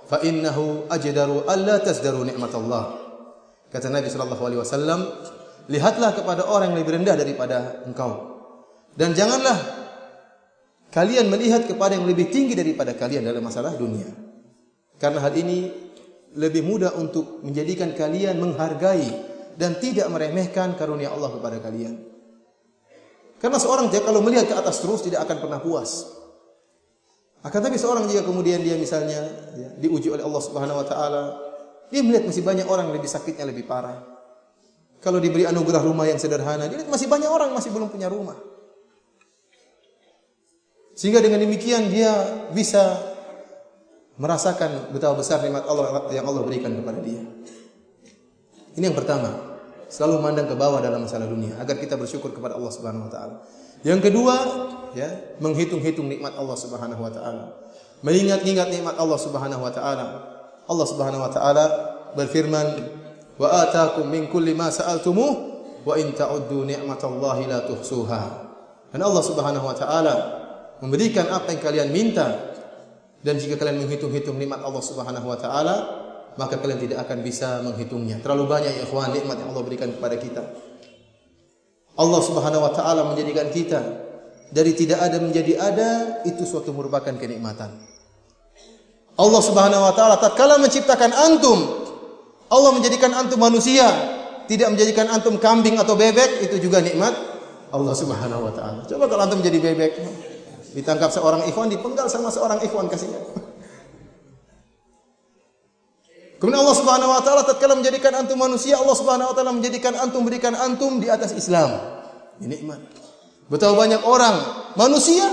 fa innahu ajdaru alla tasdaru ni'matallah. Kata Nabi sallallahu alaihi wasallam, lihatlah kepada orang yang lebih rendah daripada engkau dan janganlah kalian melihat kepada yang lebih tinggi daripada kalian dalam masalah dunia. Karena hal ini lebih mudah untuk menjadikan kalian menghargai dan tidak meremehkan karunia Allah kepada kalian. Karena seorang kalau melihat ke atas terus tidak akan pernah puas. Akan tapi seorang jika kemudian dia misalnya diuji oleh Allah Subhanahu wa taala, dia melihat masih banyak orang yang lebih sakitnya lebih parah. Kalau diberi anugerah rumah yang sederhana, dia lihat masih banyak orang masih belum punya rumah. Sehingga dengan demikian dia bisa merasakan betapa besar nikmat Allah yang Allah berikan kepada dia. Ini yang pertama, selalu memandang ke bawah dalam masalah dunia agar kita bersyukur kepada Allah Subhanahu wa taala. Yang kedua, menghitung-hitung nikmat Allah Subhanahu wa taala. Mengingat-ingat nikmat Allah Subhanahu wa taala. Allah Subhanahu wa taala berfirman, "Wa ataakum min kulli ma sa'altumuh wa in ta'uddu ni'matallahi la tuhsuha." Dan Allah Subhanahu wa taala memberikan apa yang kalian minta, dan jika kalian menghitung-hitung nikmat Allah Subhanahu wa taala, maka kalian tidak akan bisa menghitungnya. Terlalu banyak ya ikhwan nikmat yang Allah berikan kepada kita. Allah Subhanahu wa taala menjadikan kita dari tidak ada menjadi ada, itu suatu merupakan kenikmatan. Allah Subhanahu wa taala tatkala menciptakan antum, Allah menjadikan antum manusia, tidak menjadikan antum kambing atau bebek, itu juga nikmat Allah Subhanahu wa taala. Coba kalau antum jadi bebek, ditangkap seorang ikhwan, dipenggal sama seorang ikhwan kasihnya. Kemudian Allah Subhanahu wa taala tatkala menjadikan antum manusia, Allah Subhanahu wa taala menjadikan antum, berikan antum di atas Islam. Ini nikmat. Betapa banyak orang manusia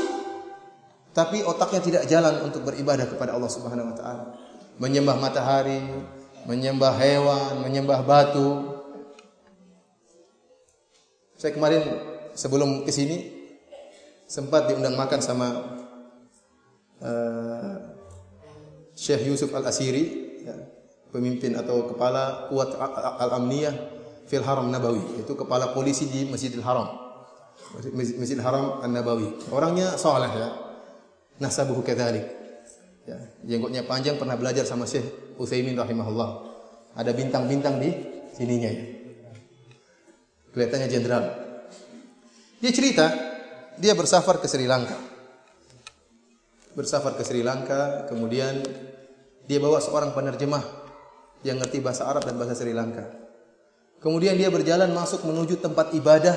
tapi otaknya tidak jalan untuk beribadah kepada Allah Subhanahu wa taala. Menyembah matahari, menyembah hewan, menyembah batu. Saya kemarin sebelum ke sini sempat diundang makan sama Syekh Yusuf Al-Asiri, pemimpin atau kepala Kuwat Al-Amniyah fil Haram Nabawi, itu kepala polisi di Masjidil Haram, Masjidil Haram An-Nabawi. Orangnya saleh ya, nasabuhu kadzalik. Ya, jenggotnya panjang, pernah belajar sama Syekh Utsaimin rahimahullah. Ada bintang-bintang di sininya ya. Kelihatannya jenderal. Dia cerita, dia bersafar ke Sri Lanka. Kemudian dia bawa seorang penerjemah yang ngerti bahasa Arab dan bahasa Sri Lanka. Kemudian dia berjalan masuk menuju tempat ibadah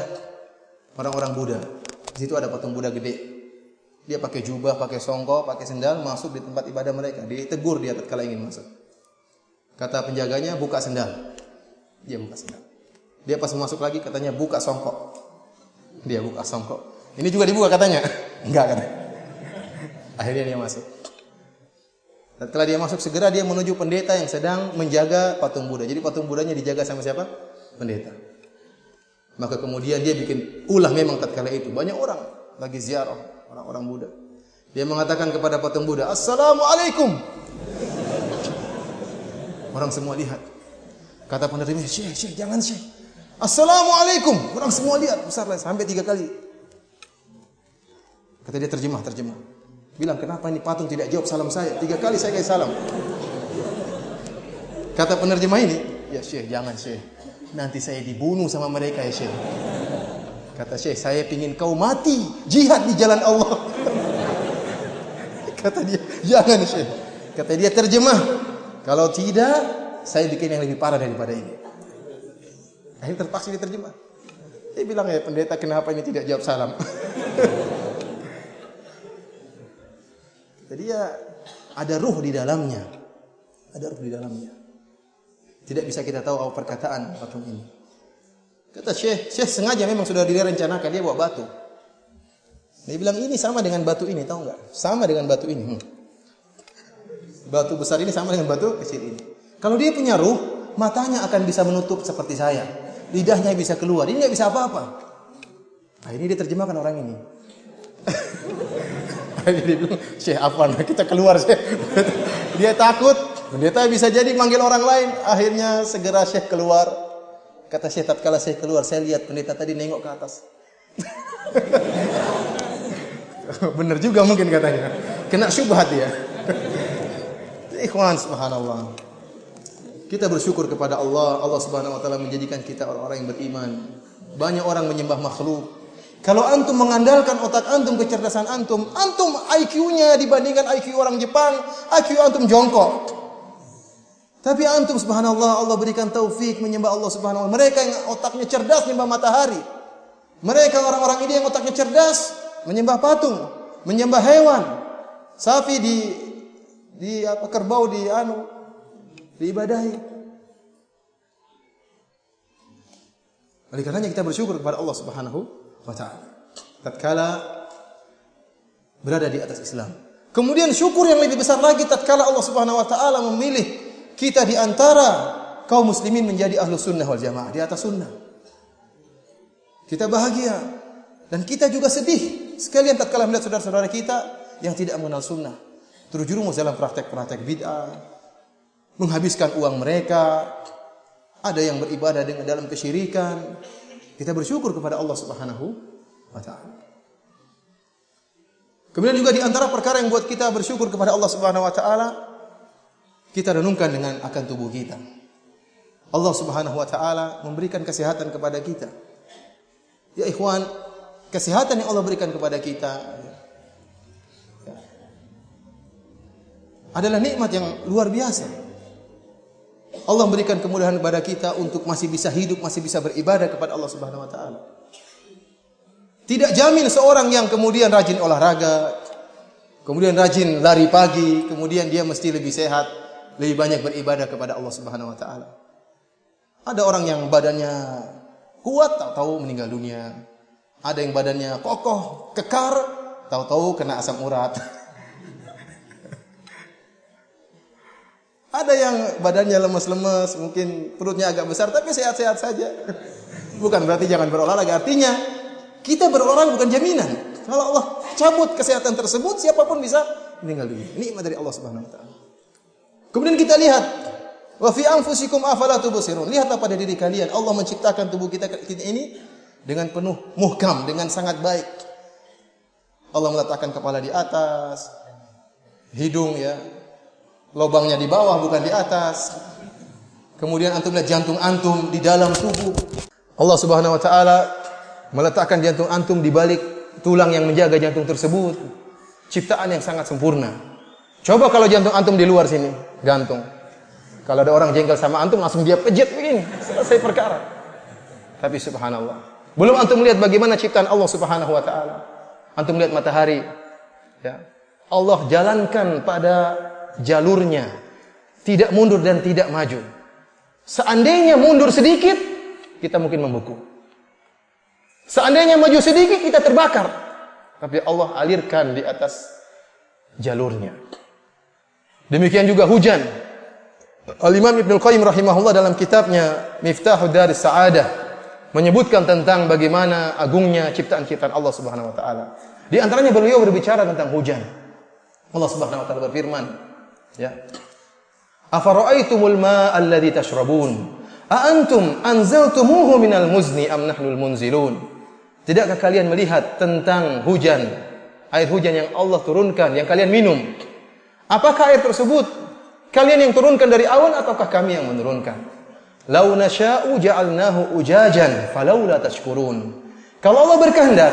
orang-orang Buddha. Di situ ada patung Buddha gede. Dia pakai jubah, pakai songkok, pakai sendal, masuk di tempat ibadah mereka. Ditegur dia tatkala ingin masuk. Kata penjaganya, buka sendal. Dia buka sendal. Dia pas masuk lagi katanya, buka songkok. Dia buka songkok. Ini juga dibuka katanya. Enggak katanya. Akhirnya dia masuk. Setelah dia masuk, segera dia menuju pendeta yang sedang menjaga patung Buddha. Jadi patung Buddhanya dijaga sama siapa? Pendeta. Maka kemudian dia bikin ulah memang tatkala itu. Banyak orang lagi ziarah, orang-orang Buddha. Dia mengatakan kepada patung Buddha, "Assalamualaikum." Orang semua lihat. Kata penerima, Syekh, jangan Syekh. "Assalamualaikum." Orang semua lihat, besar lah, sampai 3 kali. Kata dia terjemah. Bilang, kenapa ini patung tidak jawab salam saya? 3 kali saya kasih salam. Kata penerjemah ini, ya Syekh, jangan Syekh. Nanti saya dibunuh sama mereka ya Syekh. Kata Syekh, saya pingin kau mati, jihad di jalan Allah. Kata dia, jangan Syekh. Kata dia terjemah, kalau tidak, saya bikin yang lebih parah daripada ini. Akhirnya terpaksa diterjemah. Dia bilang, ya pendeta, kenapa ini tidak jawab salam? Jadi ya ada ruh di dalamnya. Tidak bisa kita tahu apa perkataan patung ini. Kata Syekh sengaja memang sudah direncanakan, dia bawa batu. Dia bilang ini sama dengan batu ini, tahu enggak? Sama dengan batu ini. Batu besar ini sama dengan batu kecil ini. Kalau dia punya ruh, matanya akan bisa menutup seperti saya. Lidahnya bisa keluar, ini enggak bisa apa-apa. Nah, ini diterjemahkan orang ini. Dia bilang, Syekh afwan, kita keluar Syekh. Dia takut, pendeta bisa jadi manggil orang lain. Akhirnya segera Syekh keluar. Kata Syekh, tatkala saya keluar, saya lihat pendeta tadi nengok ke atas. Benar juga mungkin katanya. Kena syubhat dia. Ikhwan, subhanallah. Kita bersyukur kepada Allah. Allah Subhanahu wa taala menjadikan kita orang-orang yang beriman. Banyak orang menyembah makhluk. Kalau antum mengandalkan otak antum, kecerdasan antum, IQ-nya dibandingkan IQ orang Jepang, IQ antum jongkok. Tapi antum subhanallah, Allah berikan taufik menyembah Allah Subhanahu wa taala. Mereka yang otaknya cerdas menyembah matahari. Mereka orang-orang ini yang otaknya cerdas menyembah patung, menyembah hewan. Sapi kerbau diibadahi. Oleh karenanya kita bersyukur kepada Allah Subhanahu wa taala tatkala berada di atas Islam. Kemudian syukur yang lebih besar lagi tatkala Allah Subhanahu wa taala memilih kita di antara kaum muslimin menjadi ahlus sunnah wal jamaah, di atas sunnah. Kita bahagia dan kita juga sedih sekalian tatkala melihat saudara-saudara kita yang tidak mengenal sunnah, terjerumus dalam praktek-praktek bid'ah, menghabiskan uang mereka, ada yang beribadah dengan dalam kesyirikan. Kita bersyukur kepada Allah Subhanahu wa taala. Kemudian juga di antara perkara yang buat kita bersyukur kepada Allah Subhanahu wa taala, kita renungkan dengan akan tubuh kita. Allah Subhanahu wa taala memberikan kesehatan kepada kita. Ya ikhwan, kesehatan yang Allah berikan kepada kita adalah nikmat yang luar biasa. Allah memberikan kemudahan kepada kita untuk masih bisa hidup, masih bisa beribadah kepada Allah Subhanahu wa taala. Tidak jamin seorang yang kemudian rajin olahraga, kemudian rajin lari pagi, kemudian dia mesti lebih sehat, lebih banyak beribadah kepada Allah Subhanahu wa taala. Ada orang yang badannya kuat, tahu-tahu meninggal dunia. Ada yang badannya kokoh, kekar, tahu-tahu kena asam urat. Ada yang badannya lemes-lemes, mungkin perutnya agak besar, tapi sehat-sehat saja. Bukan berarti jangan berolahraga. Artinya, kita berolahraga bukan jaminan. Kalau Allah cabut kesehatan tersebut, siapapun bisa meninggal dunia. Nikmat dari Allah Subhanahu wa taala. Kemudian kita lihat, wa fi anfusikum afala tubsirun. Lihatlah pada diri kalian, Allah menciptakan tubuh kita ini dengan penuh muhkam, dengan sangat baik. Allah meletakkan kepala di atas, hidung lubangnya di bawah bukan di atas. Kemudian antum lihat jantung antum di dalam tubuh. Allah Subhanahu wa taala meletakkan jantung antum di balik tulang yang menjaga jantung tersebut. Ciptaan yang sangat sempurna. Coba kalau jantung antum di luar sini, gantung. Kalau ada orang jengkel sama antum langsung dia pejit begini, selesai perkara. Tapi subhanallah, belum antum lihat bagaimana ciptaan Allah Subhanahu wa taala. Antum lihat matahari, Allah jalankan pada jalurnya, tidak mundur dan tidak maju. Seandainya mundur sedikit, kita mungkin membeku. Seandainya maju sedikit, kita terbakar. Tapi Allah alirkan di atas jalurnya. Demikian juga hujan. Al-Imam Ibnul Qayyim rahimahullah dalam kitabnya Miftahud Daris Sa'adah menyebutkan tentang bagaimana agungnya ciptaan-ciptaan Allah Subhanahu wa taala. Di antaranya beliau berbicara tentang hujan. Allah Subhanahu wa taala berfirman, afara'aitumul ma'a alladhi tashrabun a antum anzaltumuhu minal muzni am nahnul munzilun. Tidakkah kalian melihat tentang hujan, air hujan yang Allah turunkan yang kalian minum? Apakah air tersebut kalian yang turunkan dari awan ataukah kami yang menurunkan? Lau nasya'u ja'alnahu ujajan falaula tashkurun. Kalau Allah berkehendak,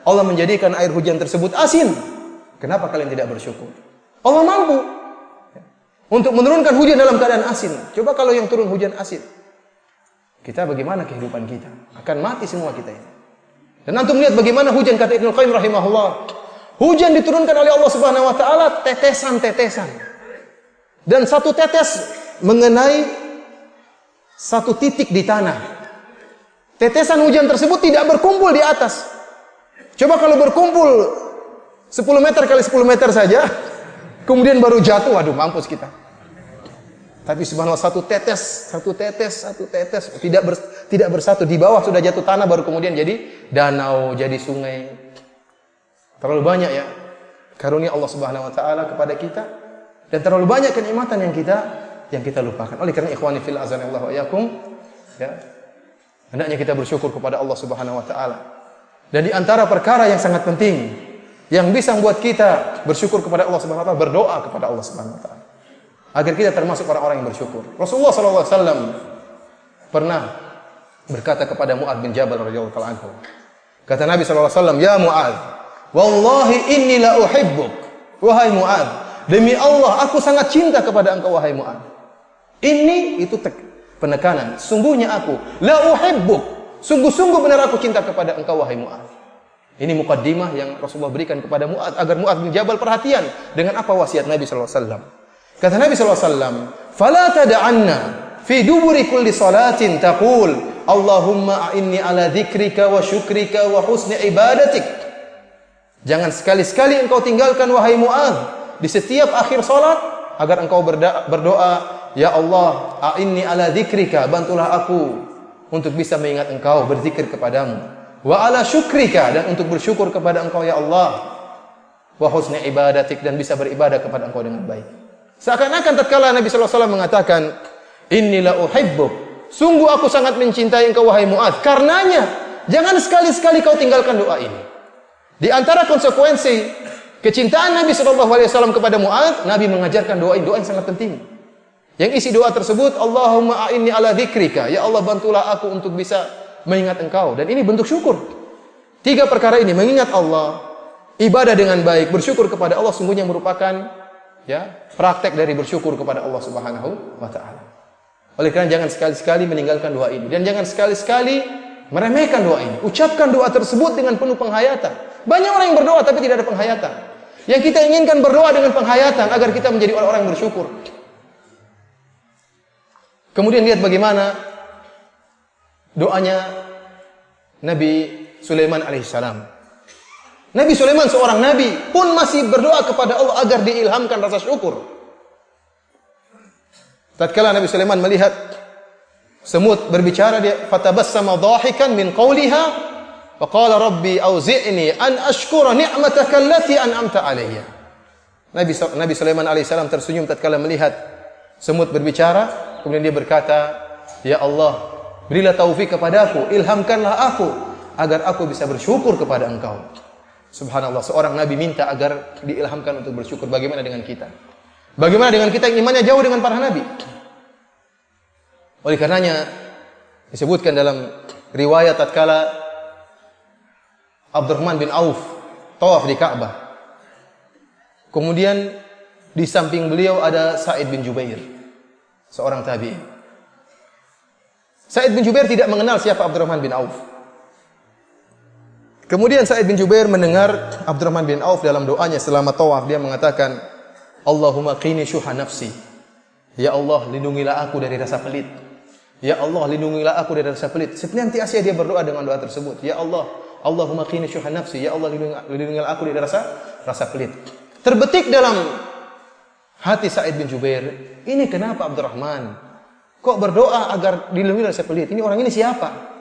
Allah menjadikan air hujan tersebut asin. Kenapa kalian tidak bersyukur? Allah mampu untuk menurunkan hujan dalam keadaan asin. Coba kalau yang turun hujan asin, kita bagaimana kehidupan kita? Akan mati semua kita ini. Dan antum lihat bagaimana hujan, kata Ibnu Qayyim rahimahullah. Hujan diturunkan oleh Allah Subhanahu wa taala tetesan-tetesan. Dan satu tetes mengenai satu titik di tanah. Tetesan hujan tersebut tidak berkumpul di atas. Coba kalau berkumpul 10 meter kali 10 meter saja, kemudian baru jatuh, waduh mampus kita. Tapi subhanallah satu tetes tidak bersatu di bawah sudah jatuh tanah, baru kemudian jadi danau, jadi sungai. Terlalu banyak karunia Allah Subhanahu wa taala kepada kita dan terlalu banyak kenikmatan yang kita lupakan. Oleh karena ikhwani fil azan Allah wa yakum, Hendaknya kita bersyukur kepada Allah Subhanahu wa taala. Dan di antara perkara yang sangat penting yang bisa membuat kita bersyukur kepada Allah Subhanahu wa taala, berdoa kepada Allah Subhanahu wa taala. Agar kita termasuk orang-orang yang bersyukur. Rasulullah sallallahu alaihi wasallam pernah berkata kepada Mu'adz bin Jabal radhiyallahu anhu. Kata Nabi sallallahu alaihi wasallam, "Ya Mu'adz, wallahi inni la uhibbuk." Wahai Mu'adz, demi Allah aku sangat cinta kepada engkau wahai Mu'adz. Ini itu penekanan. Sungguhnya aku la uhibbuk. Sungguh-sungguh benar aku cinta kepada engkau wahai Mu'adz. Ini mukaddimah yang Rasulullah berikan kepada Mu'adz agar Mu'adz bin Jabal perhatian dengan apa wasiat Nabi sallallahu alaihi wasallam. Kata Nabi sallallahu alaihi wasallam, "Fala tad'anna fi duburi kulli salatin taqul Allahumma a'inni ala dzikrika wa syukrika wa husni ibadatik." Jangan sekali-sekali engkau tinggalkan wahai Mu'adz di setiap akhir salat agar engkau berdoa, "Ya Allah, a'inni ala dzikrika," bantulah aku untuk bisa mengingat engkau, berzikir kepadamu. "Wa ala syukrika," dan untuk bersyukur kepada engkau ya Allah. "Wa husni ibadatik," dan bisa beribadah kepada engkau dengan baik. Seakan-akan tatkala Nabi sallallahu alaihi wasallam mengatakan, "Inni la uhibbuk," sungguh aku sangat mencintai engkau wahai Mu'adz. Karenanya, jangan sekali-sekali kau tinggalkan doa ini. Di antara konsekuensi kecintaan Nabi sallallahu alaihi wasallam kepada Mu'adz, Nabi mengajarkan doa yang sangat penting. Yang isi doa tersebut, "Allahumma a'inni ala dzikrika," ya Allah bantulah aku untuk bisa mengingat engkau. Dan ini bentuk syukur. 3 perkara ini, mengingat Allah, ibadah dengan baik, bersyukur kepada Allah, sungguhnya merupakan praktek dari bersyukur kepada Allah Subhanahu wa taala. Oleh karena jangan sekali-sekali meninggalkan doa ini dan jangan sekali-sekali meremehkan doa ini. Ucapkan doa tersebut dengan penuh penghayatan. Banyak orang yang berdoa tapi tidak ada penghayatan. Yang kita inginkan berdoa dengan penghayatan agar kita menjadi orang-orang yang bersyukur. Kemudian lihat bagaimana doanya Nabi Sulaiman alaihissalam. Nabi Sulaiman seorang nabi pun masih berdoa kepada Allah agar diilhamkan rasa syukur. Tatkala Nabi Sulaiman melihat semut berbicara, dia fatabassama dhahikan min qawliha wa qala rabbi auzi'ni an ashkura ni'mataka allati an'amta alayya. Nabi Sulaiman alaihissalam tersenyum tatkala melihat semut berbicara, kemudian dia berkata, "Ya Allah, berilah taufik kepadaku, ilhamkanlah aku agar aku bisa bersyukur kepada Engkau." Subhanallah, seorang nabi minta agar diilhamkan untuk bersyukur. Bagaimana dengan kita? Bagaimana dengan kita yang imannya jauh dengan para nabi? Oleh karenanya disebutkan dalam riwayat tatkala Abdurrahman bin Auf tawaf di Ka'bah. Kemudian di samping beliau ada Sa'id bin Jubair, seorang tabi'in. Sa'id bin Jubair tidak mengenal siapa Abdurrahman bin Auf. Kemudian Sa'id bin Jubair mendengar Abdurrahman bin Auf dalam doanya selama tawaf, dia mengatakan, "Allahumma qini syuha nafsi." Ya Allah, lindungilah aku dari rasa pelit. Ya Allah, lindungilah aku dari rasa pelit. Senantiasa dia berdoa dengan doa tersebut. Ya Allah, Allahumma qini syuha nafsi. Ya Allah, lindungilah aku dari rasa pelit. Terbetik dalam hati Sa'id bin Jubair, ini kenapa Abdurrahman kok berdoa agar dilindungi dari rasa pelit? Ini orang ini siapa?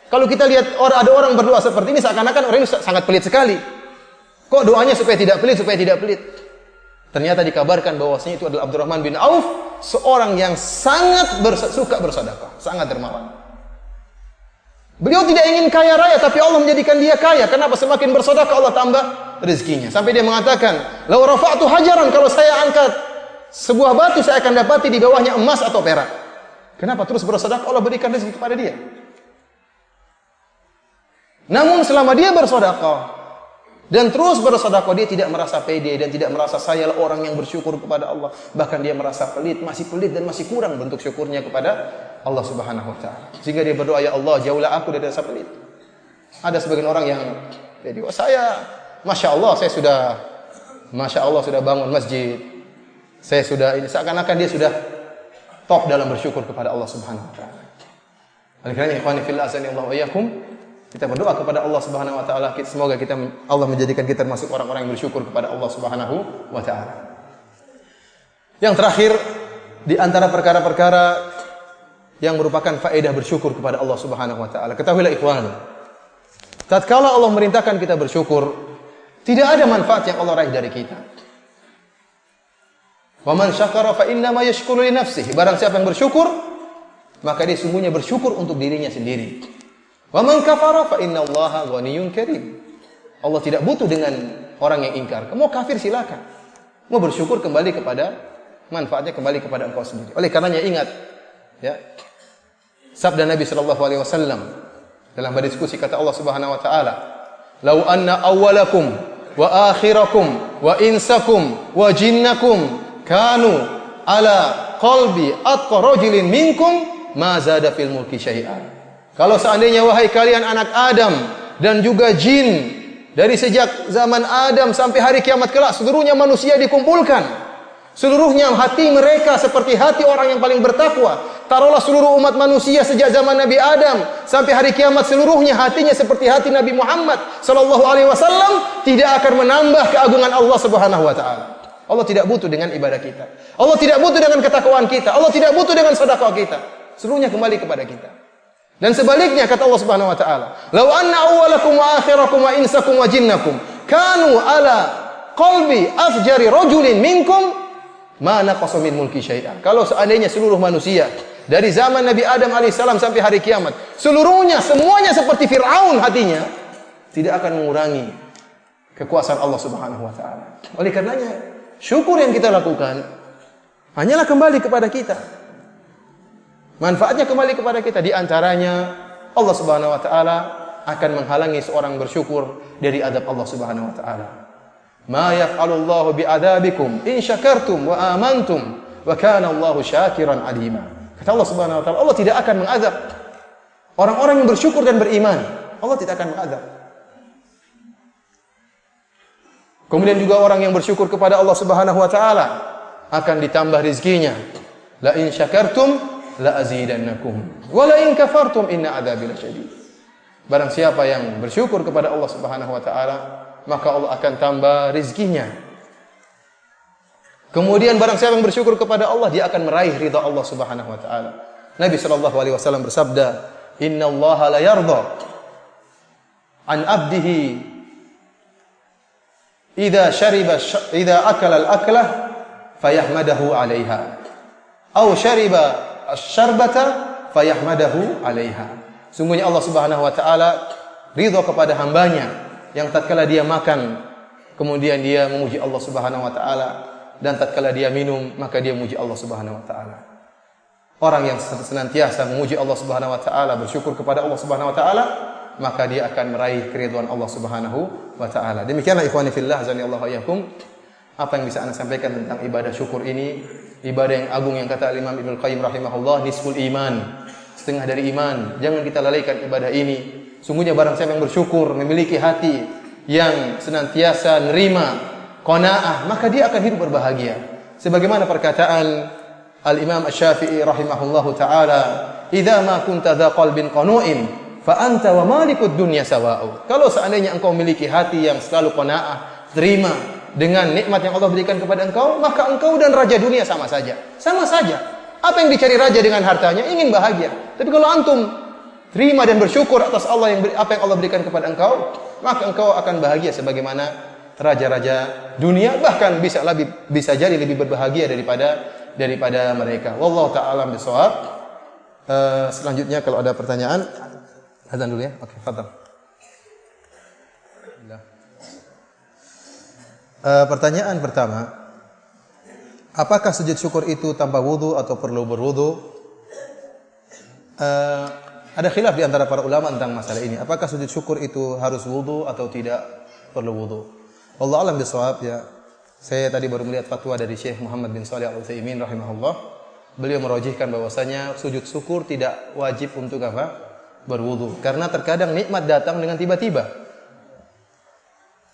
Kalau kita lihat ada orang berdoa seperti ini, seakan-akan orang ini sangat pelit sekali. Kok doanya supaya tidak pelit? Ternyata dikabarkan bahwasanya itu adalah Abdurrahman bin Auf, seorang yang sangat suka bersedekah, sangat dermawan. Beliau tidak ingin kaya raya, tapi Allah menjadikan dia kaya. Kenapa? Semakin bersedekah Allah tambah rezekinya. Sampai dia mengatakan, "Lau rafa'tu hajaran," kalau saya angkat sebuah batu, saya akan dapati di bawahnya emas atau perak. Kenapa? Terus bersedekah, Allah berikan rezeki kepada dia. Namun selama dia bersedekah dan terus bersedekah, dia tidak merasa pede dan tidak merasa saya orang yang bersyukur kepada Allah. Bahkan dia merasa pelit, masih pelit dan masih kurang bentuk syukurnya kepada Allah Subhanahu wa taala. Sehingga dia berdoa, "Ya Allah, jauhlah aku dari rasa pelit." Ada sebagian orang yang jadi, Masya Allah sudah bangun masjid. Saya sudah ini, seakan-akan dia sudah top dalam bersyukur kepada Allah Subhanahu wa taala. Oleh karena ikhwani fillah azanillahu wa iyyakum, kita berdoa kepada Allah Subhanahu wa taala, semoga Allah menjadikan kita termasuk orang-orang yang bersyukur kepada Allah Subhanahu wa taala. Yang terakhir, di antara perkara-perkara yang merupakan faedah bersyukur kepada Allah Subhanahu wa taala. Ketahuilah ikhwan, tatkala Allah merintahkan kita bersyukur, tidak ada manfaat yang Allah raih dari kita. Wa man syakara fa inna ma yashkuru li nafsihi. Barang siapa yang bersyukur, maka dia sungguhnya bersyukur untuk dirinya sendiri. Wa man kafara fa innallaha ghaniyyun karim. Allah tidak butuh dengan orang yang ingkar. Mau kafir silakan. Mau bersyukur kembali kepada manfaatnya kembali kepada engkau sendiri. Oleh karenanya ingat ya. Sabda Nabi sallallahu alaihi wasallam dalam berdiskusi kata Allah Subhanahu wa taala, "Lau anna awwalakum wa akhirakum wa insakum wa jinnakum kanu ala qalbi atqa rajulin minkum ma zada fil mulki syai'an." Kalau seandainya wahai kalian anak Adam dan juga jin, dari sejak zaman Adam sampai hari kiamat kelak seluruhnya manusia dikumpulkan, seluruhnya hati mereka seperti hati orang yang paling bertakwa. Taruhlah seluruh umat manusia sejak zaman Nabi Adam sampai hari kiamat seluruhnya hatinya seperti hati Nabi Muhammad sallallahu alaihi wasallam, tidak akan menambah keagungan Allah Subhanahu wa taala. Allah tidak butuh dengan ibadah kita. Allah tidak butuh dengan ketakwaan kita. Allah tidak butuh dengan sedekah kita. Seluruhnya kembali kepada kita. Dan sebaliknya kata Allah Subhanahu wa taala, "Lau anna awwalakum wa akhirakum wa insakum wa jinnakum kanu ala qalbi afjari rajulin minkum ma naqasa min mulki syai'an." Kalau seandainya seluruh manusia dari zaman Nabi Adam alaihissalam sampai hari kiamat, seluruhnya semuanya seperti Firaun hatinya, tidak akan mengurangi kekuasaan Allah Subhanahu wa taala. Oleh karenanya, syukur yang kita lakukan hanyalah kembali kepada kita. Manfaatnya kembali kepada kita. Di antaranya Allah Subhanahu wa taala akan menghalangi seorang bersyukur dari adab Allah Subhanahu wa taala. Ma yaf'alullahu bi'adabikum in syakartum wa amantum wa kana Allahu syakiran alima. Kata Allah Subhanahu wa taala, Allah tidak akan mengazab orang-orang yang bersyukur dan beriman. Allah tidak akan mengazab. Kemudian juga orang yang bersyukur kepada Allah Subhanahu wa taala akan ditambah rezekinya. La in syakartum la azidannakum wa la in kafartum inna adzabi lasyadid. Barang siapa yang bersyukur kepada Allah Subhanahu wa taala, maka Allah akan tambah rezekinya. Kemudian barang siapa yang bersyukur kepada Allah, dia akan meraih ridha Allah Subhanahu wa taala. Nabi sallallahu alaihi wasallam bersabda, "Innallaha la yarda an 'abdihi idza akala al-aklah fayahmadahu 'alaiha aw syariba asy-syarbata fayahmadahu 'alaiha." Sungguhnya Allah Subhanahu wa taala ridha kepada hambanya yang tatkala dia makan kemudian dia memuji Allah Subhanahu wa taala, dan tatkala dia minum maka dia memuji Allah Subhanahu wa taala. Orang yang senantiasa memuji Allah Subhanahu wa taala, bersyukur kepada Allah Subhanahu wa taala, maka dia akan meraih keridhaan Allah Subhanahu wa taala. Demikianlah ikhwani fillah azanillahu wa iyyakum apa yang bisa Anda sampaikan tentang ibadah syukur ini. Ibadah yang agung yang kata Imam Ibnu Qayyim rahimahullah, nisful iman, setengah dari iman. Jangan kita lalaikan ibadah ini. Sungguhnya barang siapa yang bersyukur, memiliki hati yang senantiasa nerima, qanaah, maka dia akan hidup berbahagia. Sebagaimana perkataan Al-Imam Asy-Syafi'i rahimahullahu taala, "Idza ma kunta dza qalbin qanu'in fa anta wa malikud dunya sawa'u." Kalau seandainya engkau memiliki hati yang selalu qanaah, terima dengan nikmat yang Allah berikan kepada engkau, maka engkau dan raja dunia sama saja. Sama saja. Apa yang dicari raja dengan hartanya? Ingin bahagia. Tapi kalau antum terima dan bersyukur atas apa yang Allah berikan kepada engkau, maka engkau akan bahagia sebagaimana raja-raja dunia, bahkan bisa jadi lebih berbahagia daripada mereka. Wallahu ta'ala bishawab. Selanjutnya kalau ada pertanyaan, azan dulu ya. Oke, fadhal. Pertanyaan pertama, apakah sujud syukur itu tanpa wudu atau perlu berwudu? Ada khilaf di antara para ulama tentang masalah ini. Apakah sujud syukur itu harus wudu atau tidak perlu wudu? Wallahu a'lam bishawab ya. Saya tadi baru melihat fatwa dari Syekh Muhammad bin Shalih Al-Utsaimin rahimahullah. Beliau merajihkan bahwasanya sujud syukur tidak wajib untuk apa? Berwudu. Karena terkadang nikmat datang dengan tiba-tiba.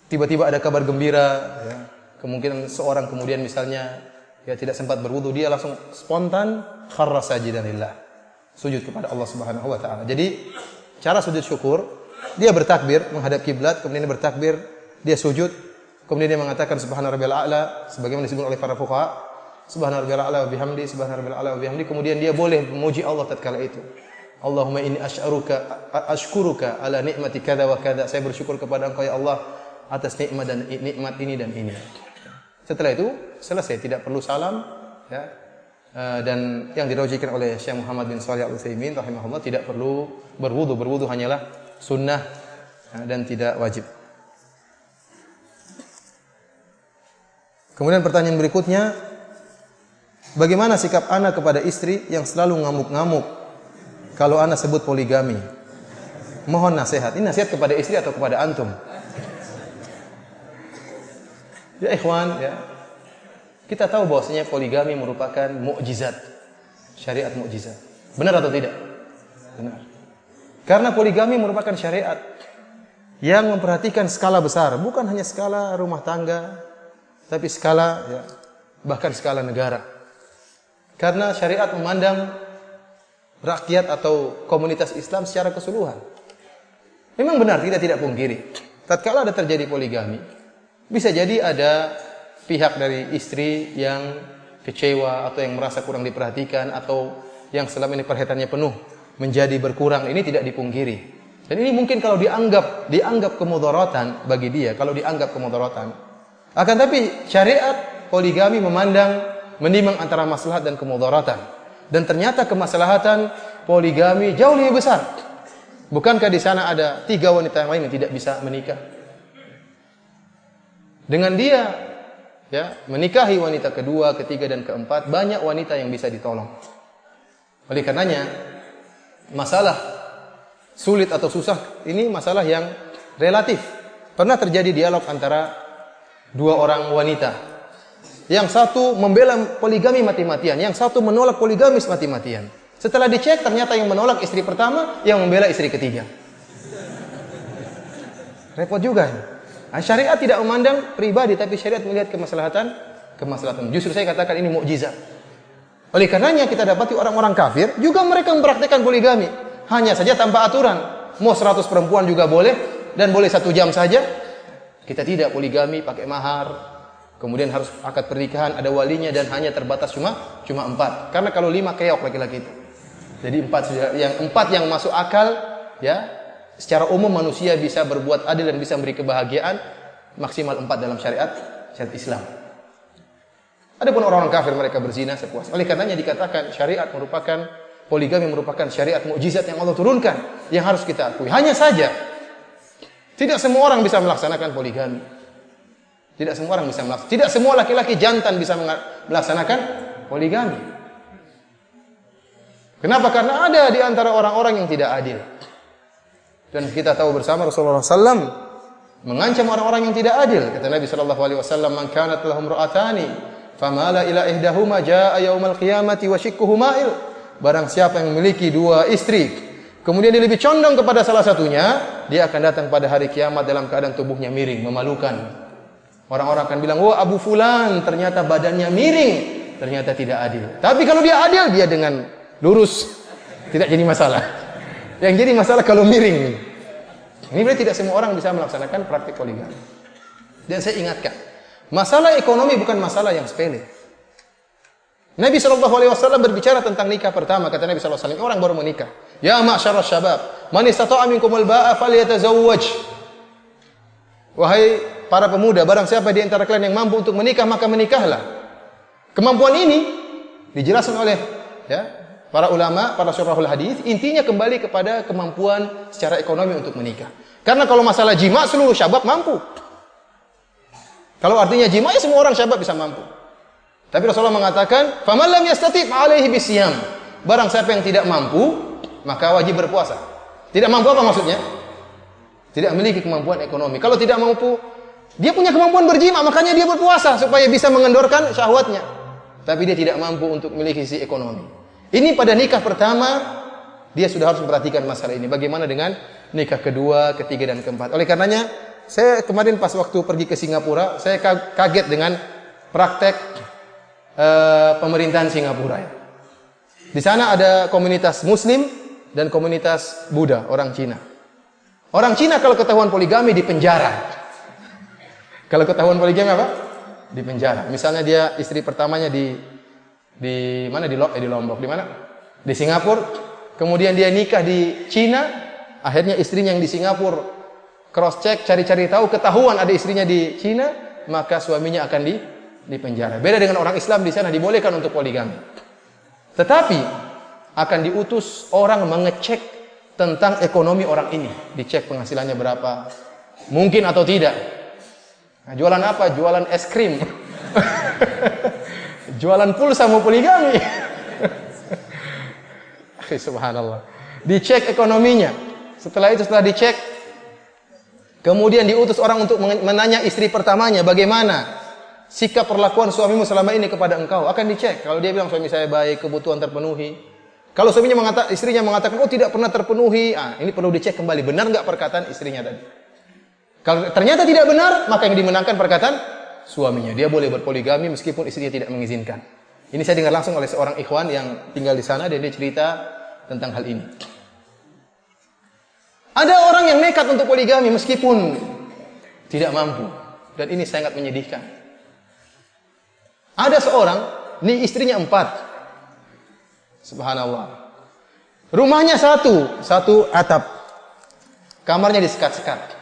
Tiba-tiba ada kabar gembira, ya. Kemungkinan seorang kemudian misalnya ya tidak sempat berwudu, dia langsung spontan kharra sajidan lillah, sujud kepada Allah Subhanahu wa taala. Jadi cara sujud syukur, dia bertakbir menghadap kiblat, kemudian dia bertakbir, dia sujud, kemudian dia mengatakan subhana rabbiyal a'la sebagaimana disebut oleh para fuqaha, subhana rabbiyal a'la wa bihamdi, subhana rabbiyal a'la wa bihamdi, kemudian dia boleh memuji Allah tatkala itu. Allahumma inni ashkuruka ala ni'mati kadza wa kadza. Saya bersyukur kepada Engkau ya Allah atas nikmat ini dan ini. Setelah itu selesai, tidak perlu salam, ya. dan yang dirajikan oleh Syekh Muhammad bin Shalih Al-Utsaimin rahimahullah, tidak perlu berwudu. Berwudu hanyalah sunnah dan tidak wajib. Kemudian pertanyaan berikutnya, bagaimana sikap ana kepada istri yang selalu ngamuk-ngamuk kalau ana sebut poligami? Mohon nasihat. Ini nasihat kepada istri atau kepada antum? Ya ikhwan, ya. Kita tahu bahwasanya poligami merupakan mukjizat. Syariat mukjizat. Benar atau tidak? Benar. Karena poligami merupakan syariat yang memperhatikan skala besar, bukan hanya skala rumah tangga, tapi skala, ya, bahkan skala negara. Karena syariat memandang rakyat atau komunitas Islam secara keseluruhan. Memang benar, kita tidak pungkiri. Tatkala ada terjadi poligami, bisa jadi ada pihak dari istri yang kecewa atau yang merasa kurang diperhatikan atau yang selama ini perhatiannya penuh menjadi berkurang. Ini tidak dipungkiri. Dan ini mungkin kalau dianggap kemudaratan bagi dia, kalau dianggap kemudaratan. Akan tapi syariat poligami memandang menimbang antara maslahat dan kemudaratan. Dan ternyata kemaslahatan poligami jauh lebih besar. Bukankah di sana ada 3 wanita yang lain yang tidak bisa menikah? Dengan dia, ya, menikahi wanita kedua, ketiga, dan keempat, banyak wanita yang bisa ditolong. Oleh karenanya, masalah sulit atau susah ini masalah yang relatif. Pernah terjadi dialog antara 2 orang wanita. Yang satu membela poligami mati-matian, yang satu menolak poligamis mati-matian. Setelah dicek, ternyata yang menolak istri pertama, yang membela istri ketiga. Repot juga. Nah, syariat tidak memandang pribadi, tapi syariat melihat kemaslahatan. Justru saya katakan ini mukjizat. Oleh karenanya kita dapati orang-orang kafir juga mereka mempraktikkan poligami, hanya saja tanpa aturan. Mau 100 perempuan juga boleh, dan boleh 1 jam saja. Kita tidak poligami pakai mahar. Kemudian harus akad pernikahan, ada walinya, dan hanya terbatas cuma 4. Karena kalau 5 keok laki-laki itu. Jadi 4 yang masuk akal, ya. Secara umum manusia bisa berbuat adil dan bisa memberi kebahagiaan, maksimal 4 dalam syariat Islam. Adapun orang-orang kafir mereka berzina sepuas. Oleh karenanya dikatakan syariat merupakan poligami merupakan syariat mukjizat yang Allah turunkan yang harus kita akui. Hanya saja tidak semua orang bisa melaksanakan poligami. Tidak semua orang bisa melaksanakan. Tidak semua laki-laki jantan bisa melaksanakan poligami. Kenapa? Karena ada di antara orang-orang yang tidak adil. Dan kita tahu bersama Rasulullah SAW mengancam orang-orang yang tidak adil. Kata Nabi SAW, "Man kanat lahum ra'atani, famala ila ihdahuma jaa yaumal qiyamati wa shikkuhu ma'il." Barang siapa yang memiliki 2 istri, kemudian dia lebih condong kepada salah satunya, dia akan datang pada hari kiamat dalam keadaan tubuhnya miring, memalukan. Orang-orang akan bilang, "Wah, Abu Fulan ternyata badannya miring." Ternyata tidak adil. Tapi kalau dia adil, dia dengan lurus, tidak jadi masalah. Yang jadi masalah kalau miring. Ini berarti tidak semua orang bisa melaksanakan praktik poligami. Dan saya ingatkan, masalah ekonomi bukan masalah yang sepele. Nabi SAW berbicara tentang nikah pertama. Kata Nabi SAW, orang baru menikah, "Ya ma'syarasy syabab, man istata'a minkumul ba'a falyatazawwaj." Wahai para pemuda, barang siapa di antara kalian yang mampu untuk menikah, maka menikahlah. Kemampuan ini dijelaskan oleh, ya, para ulama, para syurahul hadis, intinya kembali kepada kemampuan secara ekonomi untuk menikah. Karena kalau masalah jima, seluruh syabab mampu. Kalau artinya jima, ya semua orang syabab bisa mampu. Tapi Rasulullah mengatakan, "Faman lam yastati' fa'alaihi bisyam." Barang siapa yang tidak mampu, maka wajib berpuasa. Tidak mampu apa maksudnya? Tidak memiliki kemampuan ekonomi. Kalau tidak mampu, dia punya kemampuan berjima, makanya dia berpuasa supaya bisa mengendorkan syahwatnya. Tapi dia tidak mampu untuk memiliki sisi ekonomi. Ini pada nikah pertama, dia sudah harus memperhatikan masalah ini. Bagaimana dengan nikah kedua, ketiga, dan keempat. Oleh karenanya, saya kemarin pas waktu pergi ke Singapura, saya kaget dengan praktek pemerintahan Singapura. Ya. Di sana ada komunitas Muslim dan komunitas Buddha, orang Cina. Orang Cina kalau ketahuan poligami dipenjara. Kalau ketahuan poligami apa? Dipenjara. Misalnya dia istri pertamanya di mana di Lombok, di mana? Di Singapura. Kemudian dia nikah di Cina, akhirnya istrinya yang di Singapura cross check, cari-cari tahu, ketahuan ada istrinya di Cina, maka suaminya akan di penjara. Beda dengan orang Islam, di sana dibolehkan untuk poligami. Tetapi akan diutus orang mengecek tentang ekonomi orang ini, dicek penghasilannya berapa, mungkin atau tidak. Nah, jualan apa? Jualan es krim. Jualan pulsa mau poligami. Subhanallah. Dicek ekonominya. Setelah dicek, kemudian diutus orang untuk menanya istri pertamanya, bagaimana sikap perlakuan suamimu selama ini kepada engkau. Akan dicek. Kalau dia bilang suami saya baik, kebutuhan terpenuhi. Kalau istrinya mengatakan oh tidak pernah terpenuhi, ini perlu dicek kembali. Benar nggak perkataan istrinya tadi? Kalau ternyata tidak benar, maka yang dimenangkan perkataan suaminya. Dia boleh berpoligami meskipun istrinya tidak mengizinkan. Ini saya dengar langsung oleh seorang ikhwan yang tinggal di sana dan dia cerita tentang hal ini. Ada orang yang nekat untuk poligami meskipun tidak mampu. Dan ini sangat menyedihkan. Ada seorang, ini istrinya 4. Subhanallah. Rumahnya satu atap. Kamarnya disekat-sekat.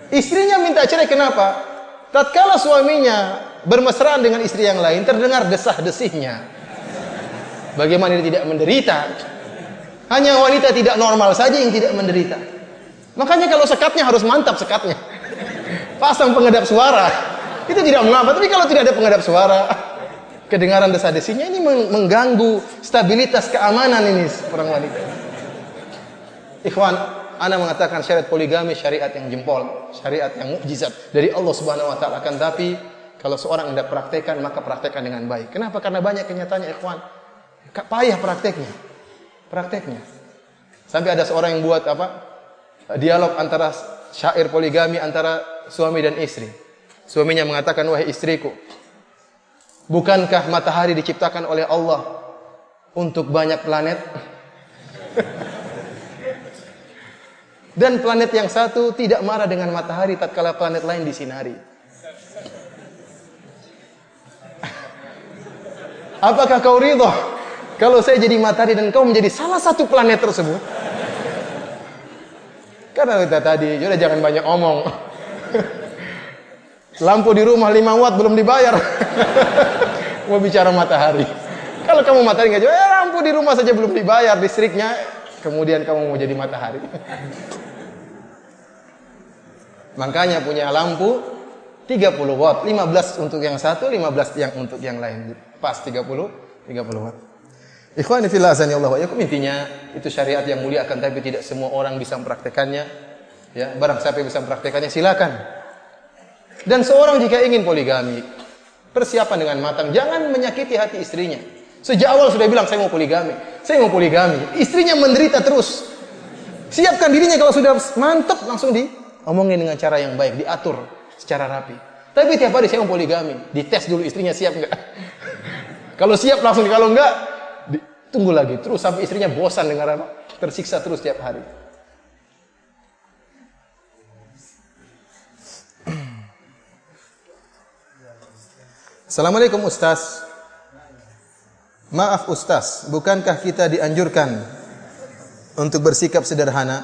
Istrinya minta cerai, kenapa? Tatkala suaminya bermesraan dengan istri yang lain, terdengar desah-desihnya. Bagaimana dia tidak menderita? Hanya wanita tidak normal saja yang tidak menderita. Makanya kalau sekatnya harus mantap sekatnya. Pasang pengedap suara. Itu tidak mengapa. Tapi kalau tidak ada pengedap suara, kedengaran desah-desihnya ini mengganggu stabilitas keamanan ini seorang wanita. Ikhwan, ana mengatakan syariat poligami syariat yang jempol, syariat yang mukjizat dari Allah Subhanahu wa taala. Akan tapi kalau seorang hendak praktekkan, maka praktekkan dengan baik. Kenapa? Karena banyak kenyataannya, ikhwan. Payah prakteknya. Sampai ada seorang yang buat dialog antara syair poligami antara suami dan istri. Suaminya mengatakan, wahai istriku, bukankah matahari diciptakan oleh Allah untuk banyak planet? Dan planet yang satu tidak marah dengan matahari tatkala planet lain disinari. Apakah kau ridho kalau saya jadi matahari dan kau menjadi salah satu planet tersebut? Karena kita tadi, sudah jangan banyak omong. Lampu di rumah 5 watt belum dibayar. Mau bicara matahari. Kalau kamu matahari nggak jauh, lampu di rumah saja belum dibayar listriknya, kemudian kamu mau jadi matahari. Makanya punya lampu 30 watt, 15 untuk yang satu, 15 yang untuk yang lain. Pas 30 watt. Ikhwani fillah azanillahu wa iyyakum, intinya itu syariat yang mulia, akan tapi tidak semua orang bisa mempraktekannya. Ya, barang siapa yang bisa mempraktekannya silakan. Dan seorang jika ingin poligami, persiapan dengan matang, jangan menyakiti hati istrinya. Sejak awal sudah bilang saya mau poligami. Istrinya menderita terus. Siapkan dirinya, kalau sudah mantap langsung diomongin dengan cara yang baik, diatur secara rapi. Tapi tiap hari saya mau poligami, dites dulu istrinya siap enggak. Kalau siap langsung, kalau enggak tunggu lagi terus sampai istrinya bosan dengar tersiksa terus tiap hari. Assalamualaikum Ustaz. Maaf Ustaz, bukankah kita dianjurkan untuk bersikap sederhana?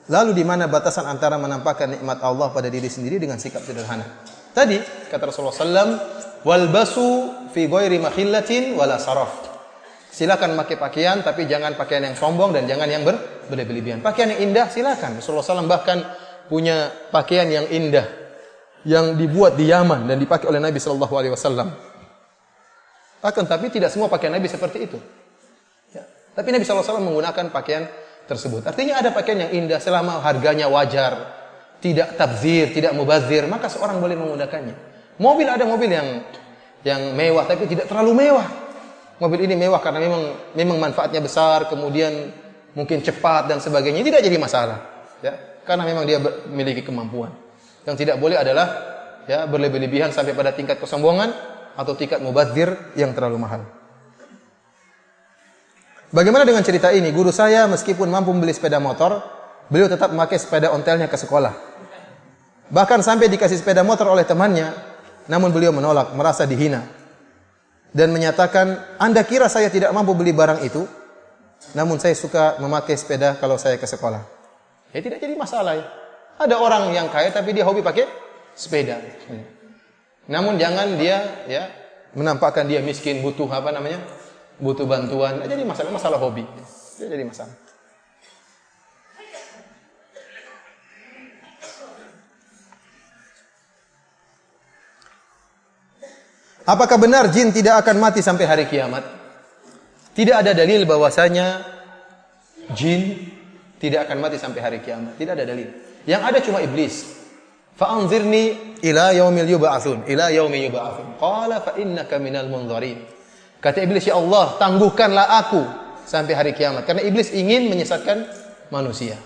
Lalu di mana batasan antara menampakkan nikmat Allah pada diri sendiri dengan sikap sederhana? Tadi kata Rasulullah SAW, walbasu fi ghairi makhillatin wala saraf. Silakan pakai pakaian, tapi jangan pakaian yang sombong dan jangan yang berlebihan. Pakaian yang indah silakan. Rasulullah SAW bahkan punya pakaian yang indah yang dibuat di Yaman dan dipakai oleh Nabi SAW. Akan tapi tidak semua pakaian Nabi seperti itu. Ya. Tapi Nabi SAW menggunakan pakaian tersebut. Artinya ada pakaian yang indah selama harganya wajar, tidak tabzir, tidak mubazir, maka seorang boleh menggunakannya. Mobil, ada mobil yang mewah tapi tidak terlalu mewah. Mobil ini mewah karena memang manfaatnya besar, kemudian mungkin cepat dan sebagainya, tidak jadi masalah, ya, karena memang dia memiliki kemampuan. Yang tidak boleh adalah ya berlebihan sampai pada tingkat kesombongan atau tingkat mubadzir yang terlalu mahal. Bagaimana dengan cerita ini? Guru saya meskipun mampu membeli sepeda motor, beliau tetap memakai sepeda ontelnya ke sekolah. Bahkan sampai dikasih sepeda motor oleh temannya, namun beliau menolak, merasa dihina. Dan menyatakan, Anda kira saya tidak mampu beli barang itu? Namun saya suka memakai sepeda kalau saya ke sekolah. Ya tidak jadi masalah ya. Ada orang yang kaya tapi dia hobi pakai sepeda. Namun jangan dia ya menampakkan dia miskin, butuh apa namanya? Butuh bantuan. Jadi masalah hobi. Jadi masalah. Apakah benar jin tidak akan mati sampai hari kiamat? Tidak ada dalil bahwasanya jin tidak akan mati sampai hari kiamat. Tidak ada dalil. Yang ada cuma iblis. Fa'anzirni ila yaumil yub'atsun, ila yaumi yub'atsun. Qala fa innaka minal munzarin. Kata iblis, ya Allah, tangguhkanlah aku sampai hari kiamat. Karena iblis ingin menyesatkan manusia.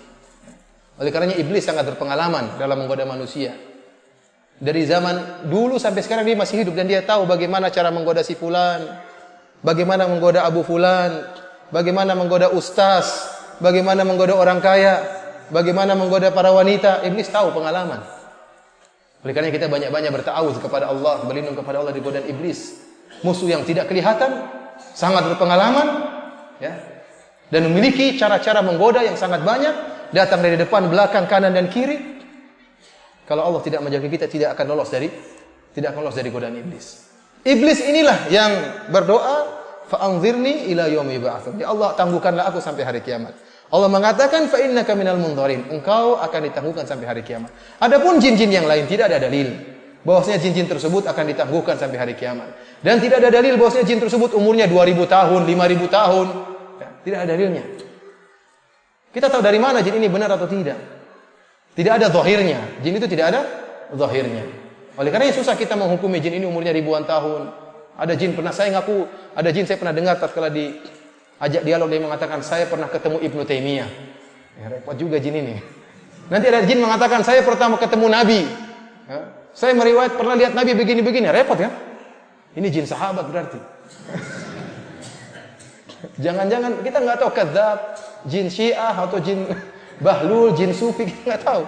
Oleh karenanya iblis sangat berpengalaman dalam menggoda manusia. Dari zaman dulu sampai sekarang dia masih hidup dan dia tahu bagaimana cara menggoda si fulan, bagaimana menggoda Abu Fulan, bagaimana menggoda ustaz, bagaimana menggoda orang kaya, bagaimana menggoda para wanita. Iblis tahu pengalaman. Oleh karena kita banyak-banyak berta'awudz kepada Allah, berlindung kepada Allah dari godaan iblis. Musuh yang tidak kelihatan, sangat berpengalaman, ya, dan memiliki cara-cara menggoda yang sangat banyak, datang dari depan, belakang, kanan dan kiri. Kalau Allah tidak menjaga kita, tidak akan lolos dari godaan iblis. Iblis inilah yang berdoa, fa'anzirni ila yaumi yub'atsun. Ya Allah, tangguhkanlah aku sampai hari kiamat. Allah mengatakan, fa innaka minal munzarin. Engkau akan ditangguhkan sampai hari kiamat. Adapun jin-jin yang lain tidak ada dalil bahwasanya jin-jin tersebut akan ditangguhkan sampai hari kiamat. Dan tidak ada dalil bahwasanya jin tersebut umurnya 2000 tahun, 5000 tahun. Ya, tidak ada dalilnya. Kita tahu dari mana jin ini benar atau tidak. Tidak ada zahirnya. Jin itu tidak ada zahirnya. Oleh karena susah kita menghukumi jin ini umurnya ribuan tahun. Ada jin pernah saya pernah dengar tatkala diajak dialog dia mengatakan saya pernah ketemu Ibnu Taimiyah. Ya, repot juga jin ini. Nanti ada jin mengatakan saya pertama ketemu Nabi. Ya, saya meriwayat pernah lihat Nabi begini-begini. Repot ya. Ini jin sahabat berarti. Jangan-jangan kita nggak tahu kadzab, jin Syiah atau jin Bahlul, jin Sufi, kita nggak tahu.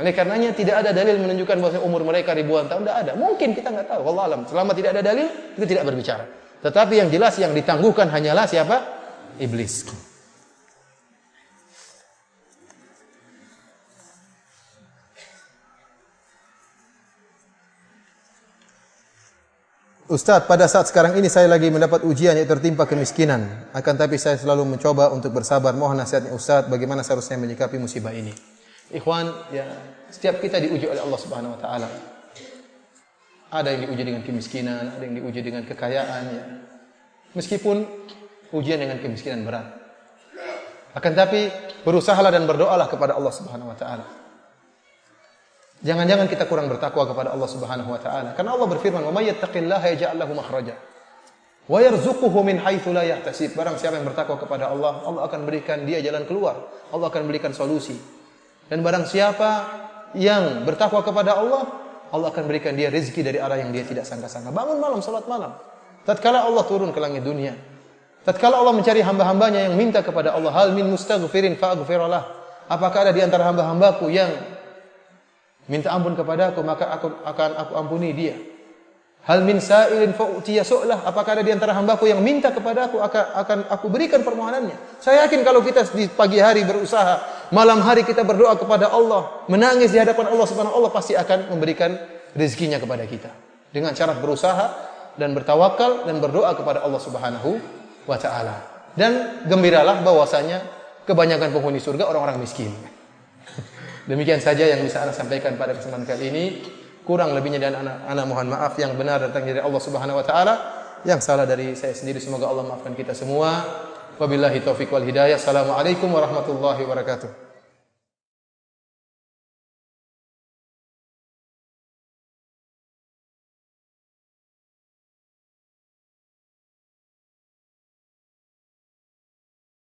Oleh karenanya tidak ada dalil menunjukkan bahwa umur mereka ribuan tahun, tidak ada. Mungkin kita nggak tahu. Wallahu alam. Selama tidak ada dalil, kita tidak berbicara. Tetapi yang jelas yang ditangguhkan hanyalah siapa? Iblis. Ustaz, pada saat sekarang ini saya lagi mendapat ujian yang tertimpa kemiskinan. Akan tapi saya selalu mencoba untuk bersabar. Mohon nasihatnya Ustaz, bagaimana seharusnya menyikapi musibah ini. Ikhwan, ya, setiap kita diuji oleh Allah Subhanahu wa taala. Ada yang diuji dengan kemiskinan, ada yang diuji dengan kekayaan, ya. Meskipun ujian dengan kemiskinan berat. Akan tapi berusahalah dan berdoalah kepada Allah Subhanahu wa taala. Jangan-jangan kita kurang bertakwa kepada Allah Subhanahu wa taala. Karena Allah berfirman, "Wa may yattaqillaha yaj'al lahu makhraja wa yarzuquhu min haitsu la yahtasib." Barang siapa yang bertakwa kepada Allah, Allah akan berikan dia jalan keluar. Allah akan berikan solusi. Dan barang siapa yang bertakwa kepada Allah, Allah akan berikan dia rezeki dari arah yang dia tidak sangka-sangka. Bangun malam, salat malam. Tatkala Allah turun ke langit dunia, tatkala Allah mencari hamba-hambanya yang minta kepada Allah, "Hal min mustaghfirin fa'aghfirlah." Apakah ada di antara hamba-hambaku yang minta ampun kepadaku, maka aku ampuni dia. Hal min sa'ilin fa'utiya su'lah. Apakah ada di antara hambaku yang minta kepadaku, akan aku berikan permohonannya. Saya yakin kalau kita di pagi hari berusaha, malam hari kita berdoa kepada Allah, menangis di hadapan Allah Subhanahu wa taala, Allah pasti akan memberikan rezekinya kepada kita. Dengan cara berusaha dan bertawakal dan berdoa kepada Allah Subhanahu wa taala. Dan gembiralah bahwasanya kebanyakan penghuni surga orang-orang miskin. Demikian saja yang bisa Ana sampaikan pada kesempatan kali ini. Kurang lebihnya dan Ana mohon maaf. Yang benar datang dari Allah Subhanahu wa taala, yang salah dari saya sendiri semoga Allah maafkan kita semua. Wabillahi taufiq wal hidayah. Assalamualaikum warahmatullahi wabarakatuh.